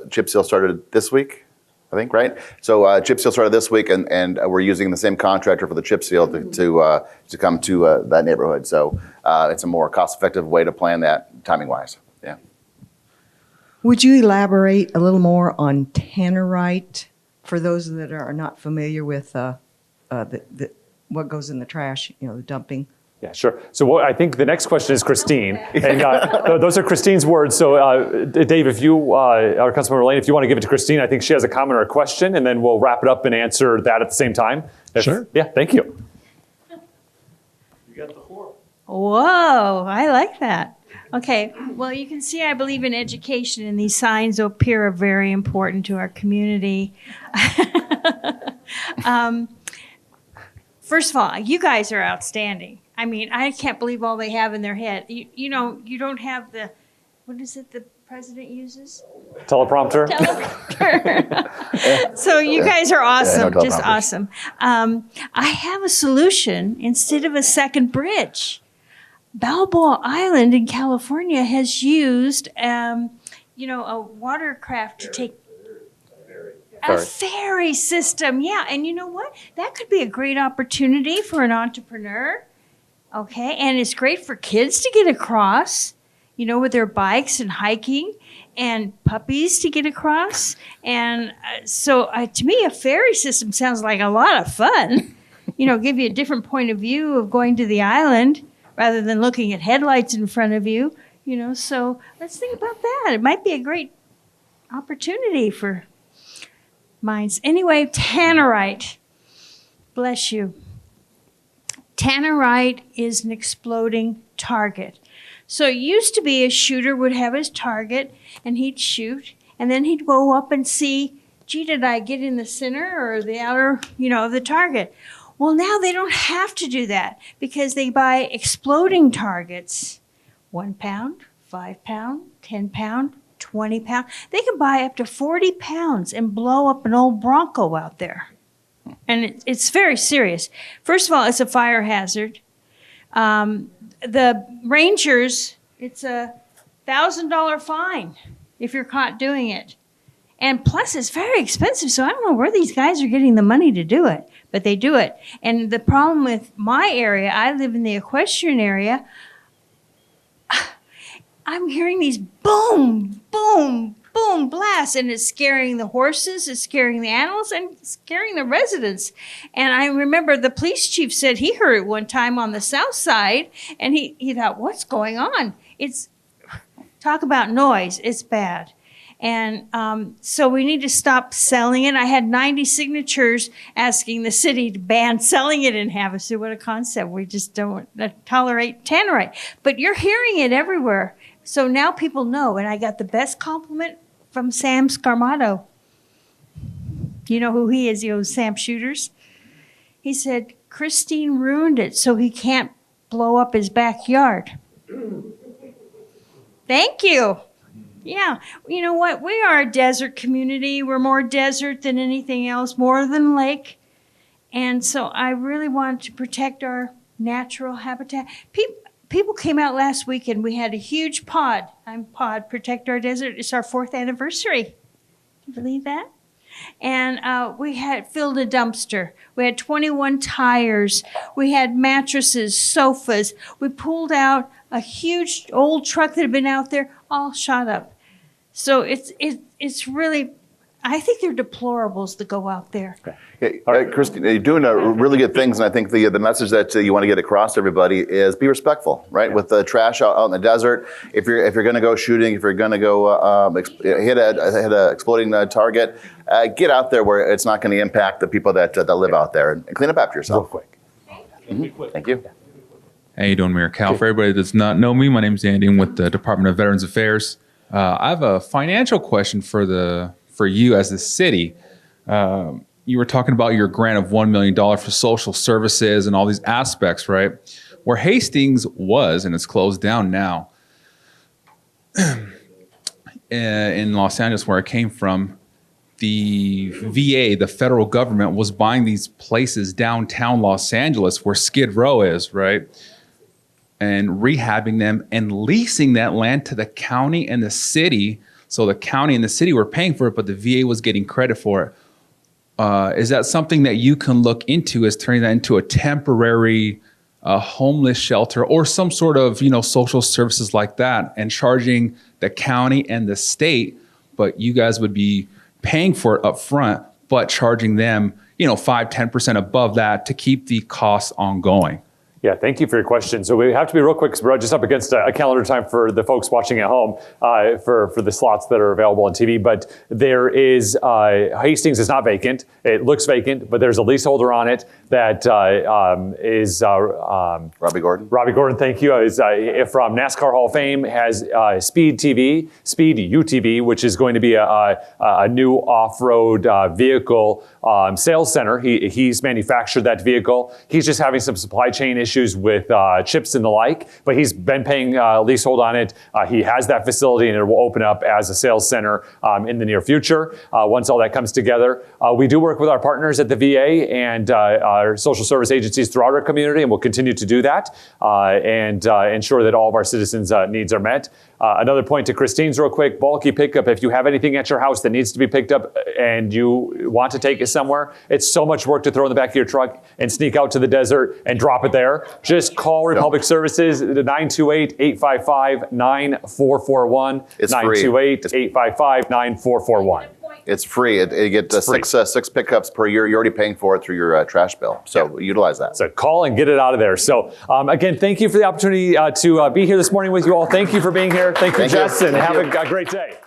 Chip seal started this week, I think, right? So chip seal started this week, and we're using the same contractor for the chip seal to come to that neighborhood. So it's a more cost-effective way to plan that timing-wise. Yeah. Would you elaborate a little more on tannerite for those that are not familiar with what goes in the trash, the dumping? Yeah, sure. So I think the next question is Christine. And those are Christine's words. So Dave, if you, or Councilmember Lane, if you want to give it to Christine, I think she has a comment or a question, and then we'll wrap it up and answer that at the same time. Sure. Yeah, thank you. You got the floor. Whoa, I like that. Okay, well, you can see I believe in education, and these signs up here are very important to our community. First of all, you guys are outstanding. I mean, I can't believe all they have in their head. You don't have what is it the president uses? Teleprompter. So you guys are awesome, no just awesome. I have a solution instead of a second bridge. Balboa Island in California has used, a watercraft to take a ferry system. Yeah, and you know what? That could be a great opportunity for an entrepreneur. Okay, and it's great for kids to get across, with their bikes and hiking, and puppies to get across. And so to me, a ferry system sounds like a lot of fun. Give you a different point of view of going to the island, rather than looking at headlights in front of you, so let's think about that. It might be a great opportunity for minds. Anyway, tannerite. Bless you. Tannerite is an exploding target. So it used to be a shooter would have his target, and he'd shoot, and then he'd go up and see, gee, did I get in the center or the outer, of the target? Well, now they don't have to do that because they buy exploding targets, 1 pound, 5 pound, 10 pound, 20 pounds. They can buy up to 40 pounds and blow up an old Bronco out there. And it's very serious. First of all, it's a fire hazard. The rangers, it's $1,000 fine if you're caught doing it. And plus, it's very expensive, so I don't know where these guys are getting the money to do it, but they do it. And the problem with my area, I live in the equestrian area, I'm hearing these boom, boom, boom blasts, and it's scaring the horses, it's scaring the animals, and it's scaring the residents. And I remember the police chief said he heard it one time on the south side, and he thought, what's going on? It's, talk about noise, it's bad. And so we need to stop selling it. I had 90 signatures asking the city to ban selling it in Havasu. What a concept. We just don't tolerate tannerite. But you're hearing it everywhere. So now people know. And I got the best compliment from Sam Scarmato. You know who he is? He owns Sam Shooters. He said, Christine ruined it so he can't blow up his backyard. Thank you. Yeah, you know what? We are a desert community. We're more desert than anything else, more than lake. And so I really want to protect our natural habitat. People came out last weekend. We had a huge pod. Protect Our Desert. It's our 4th anniversary. Can you believe that? And we had filled a dumpster. We had 21 tires. We had mattresses, sofas. We pulled out a huge old truck that had been out there, all shot up. So it's really, I think they're deplorables that go out there. Christine, you're doing really good things, and I think the message that you want to get across to everybody is be respectful, right? With the trash out in the desert, if you're going to go shooting, if you're going to go hit a exploding target, get out there where it's not going to impact the people that live out there, and clean up after yourself. Real quick. Mm-hmm. Thank you. How you doing, Mayor Cal? For everybody that does not know me, my name is Andy. I'm with the Department of Veterans Affairs. I have a financial question for you as the city. You were talking about your grant of $1 million for social services and all these aspects, right? Where Hastings was, and it's closed down now, in Los Angeles, where I came from, the VA, the federal government, was buying these places downtown Los Angeles where Skid Row is, right? And rehabbing them and leasing that land to the county and the city. So the county and the city were paying for it, but the VA was getting credit for it. Is that something that you can look into, as turning that into a temporary homeless shelter or some sort of, social services like that, and charging the county and the state, but you guys would be paying for it up front, but charging them, 5-10% above that to keep the costs ongoing? Yeah, thank you for your question. So we have to be real quick because we're just up against a calendar time for the folks watching at home for the slots that are available on TV. But there is, Hastings is not vacant. It looks vacant, but there's a leaseholder on it that is Robbie Gordon. Robbie Gordon, thank you. Is from NASCAR Hall of Fame, has Speed UTV, which is going to be a new off-road vehicle sales center. He's manufactured that vehicle. He's just having some supply chain issues with chips and the like, but he's been paying leasehold on it. He has that facility, and it will open up as a sales center in the near future. Once all that comes together, we do work with our partners at the VA and our social service agencies throughout our community, and we'll continue to do that and ensure that all of our citizens' needs are met. Another point to Christine's real quick, bulky pickup. If you have anything at your house that needs to be picked up and you want to take it somewhere, it's so much work to throw in the back of your truck and sneak out to the desert and drop it there. Just call Republic Services, 928-855-9441. It's free. 928-855-9441. It's free. You get six pickups per year. You're already paying for it through your trash bill. So utilize that. So call and get it out of there. So again, thank you for the opportunity to be here this morning with you all. Thank you for being here. Thank you, Jess, and have a great day.